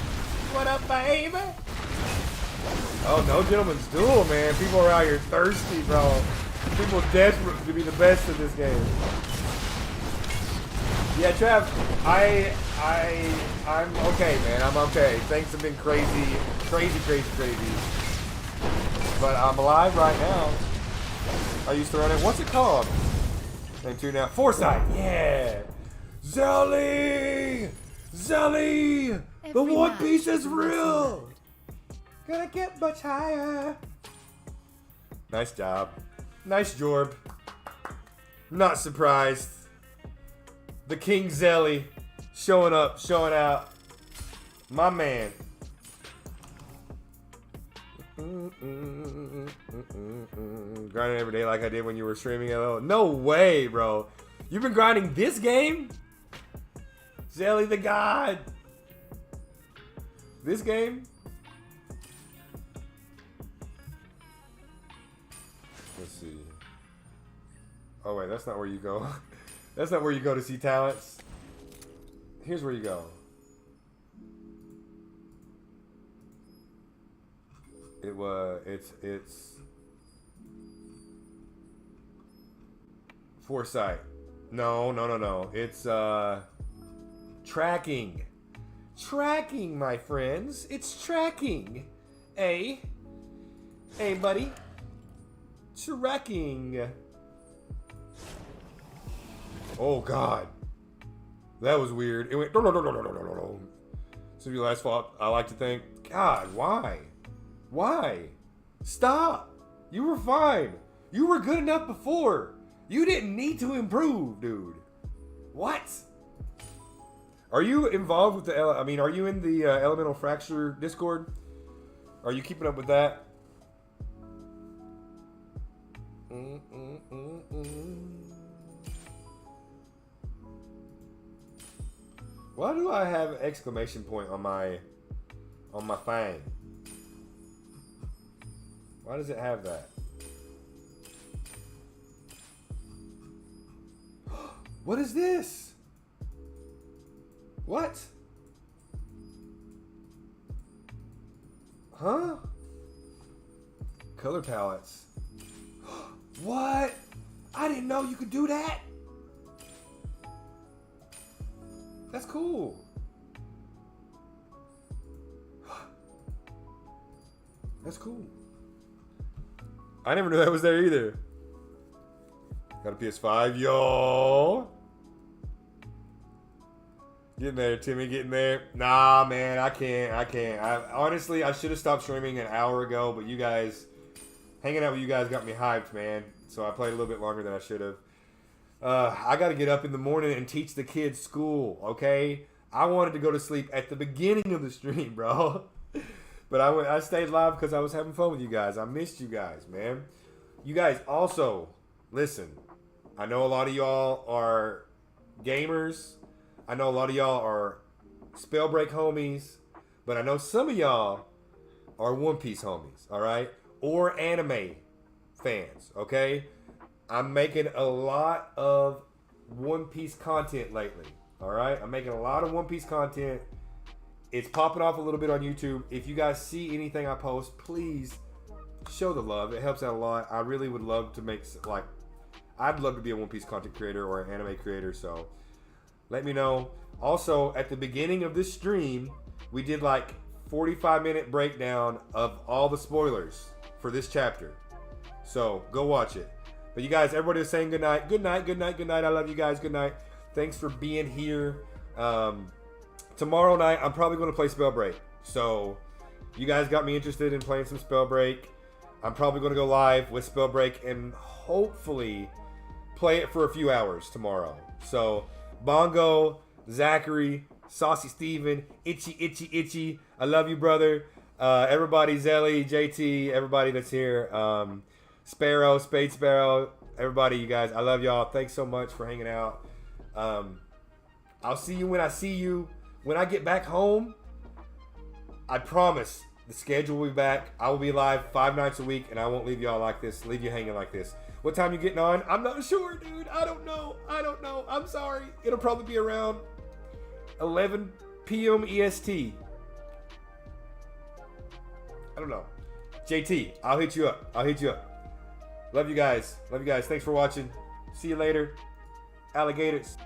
What up, baby? Oh, no gentleman's duel, man. People are out here thirsty, bro. People desperate to be the best in this game. Yeah, Trav, I'm okay, man. I'm okay. Things have been crazy. But I'm alive right now. I used to run it. What's it called? And 2 now. Foresight. Yeah. Zelly. The One Piece is real. Gonna get much higher. Nice job. Nice Jorb. Not surprised. The King Zelly showing up, showing out. My man. Grinding every day like I did when you were streaming LL. No way, bro. You've been grinding this game? Zelly the God. This game? Let's see. Oh wait, that's not where you go. That's not where you go to see talents. Here's where you go. It's Foresight. No. It's tracking. Tracking, my friends. It's tracking. Hey, buddy. Tracking. Oh God, that was weird. It went no. So your last fault, I like to think. God, why? Stop. You were fine. You were good enough before. You didn't need to improve, dude. What? Are you involved with are you in the Elemental Fracture Discord? Are you keeping up with that? Why do I have an exclamation point on my thing? Why does it have that? What is this? What? Huh? Color palettes. What? I didn't know you could do that. That's cool. That's cool. I never knew that was there either. Got a PS5, y'all. Getting there, Timmy, getting there. Nah, man, I can't. Honestly, I should have stopped streaming an hour ago, but you guys, hanging out with you guys got me hyped, man. So I played a little bit longer than I should have. I got to get up in the morning and teach the kids school, okay? I wanted to go to sleep at the beginning of the stream, bro. But I stayed live because I was having fun with you guys. I missed you guys, man. You guys also, listen, I know a lot of y'all are gamers. I know a lot of y'all are Spellbreak homies. But I know some of y'all are One Piece homies, all right? Or anime fans, okay? I'm making a lot of One Piece content lately, all right? I'm making a lot of One Piece content. It's popping off a little bit on YouTube. If you guys see anything I post, please show the love. It helps out a lot. I really would love to make, I'd love to be a One Piece content creator or an anime creator, so let me know. Also, at the beginning of this stream, we did like 45-minute breakdown of all the spoilers for this chapter. So go watch it. But you guys, everybody was saying good night. Good night, good night, good night. I love you guys. Good night. Thanks for being here. Tomorrow night, I'm probably going to play Spellbreak. So you guys got me interested in playing some Spellbreak. I'm probably going to go live with Spellbreak and hopefully play it for a few hours tomorrow. So Bongo, Zachary, Saucy Steven, Itchy. I love you, brother. Everybody, Zelly, JT, everybody that's here. Sparrow, Spade Sparrow, everybody, you guys. I love y'all. Thanks so much for hanging out. I'll see you when I see you. When I get back home, I promise the schedule will be back. I will be live 5 nights a week, and I won't leave y'all like this, leave you hanging like this. What time you getting on? I'm not sure, dude. I don't know. I'm sorry. It'll probably be around 11 p.m. EST. I don't know. JT, I'll hit you up. Love you guys. Thanks for watching. See you later. Alligators.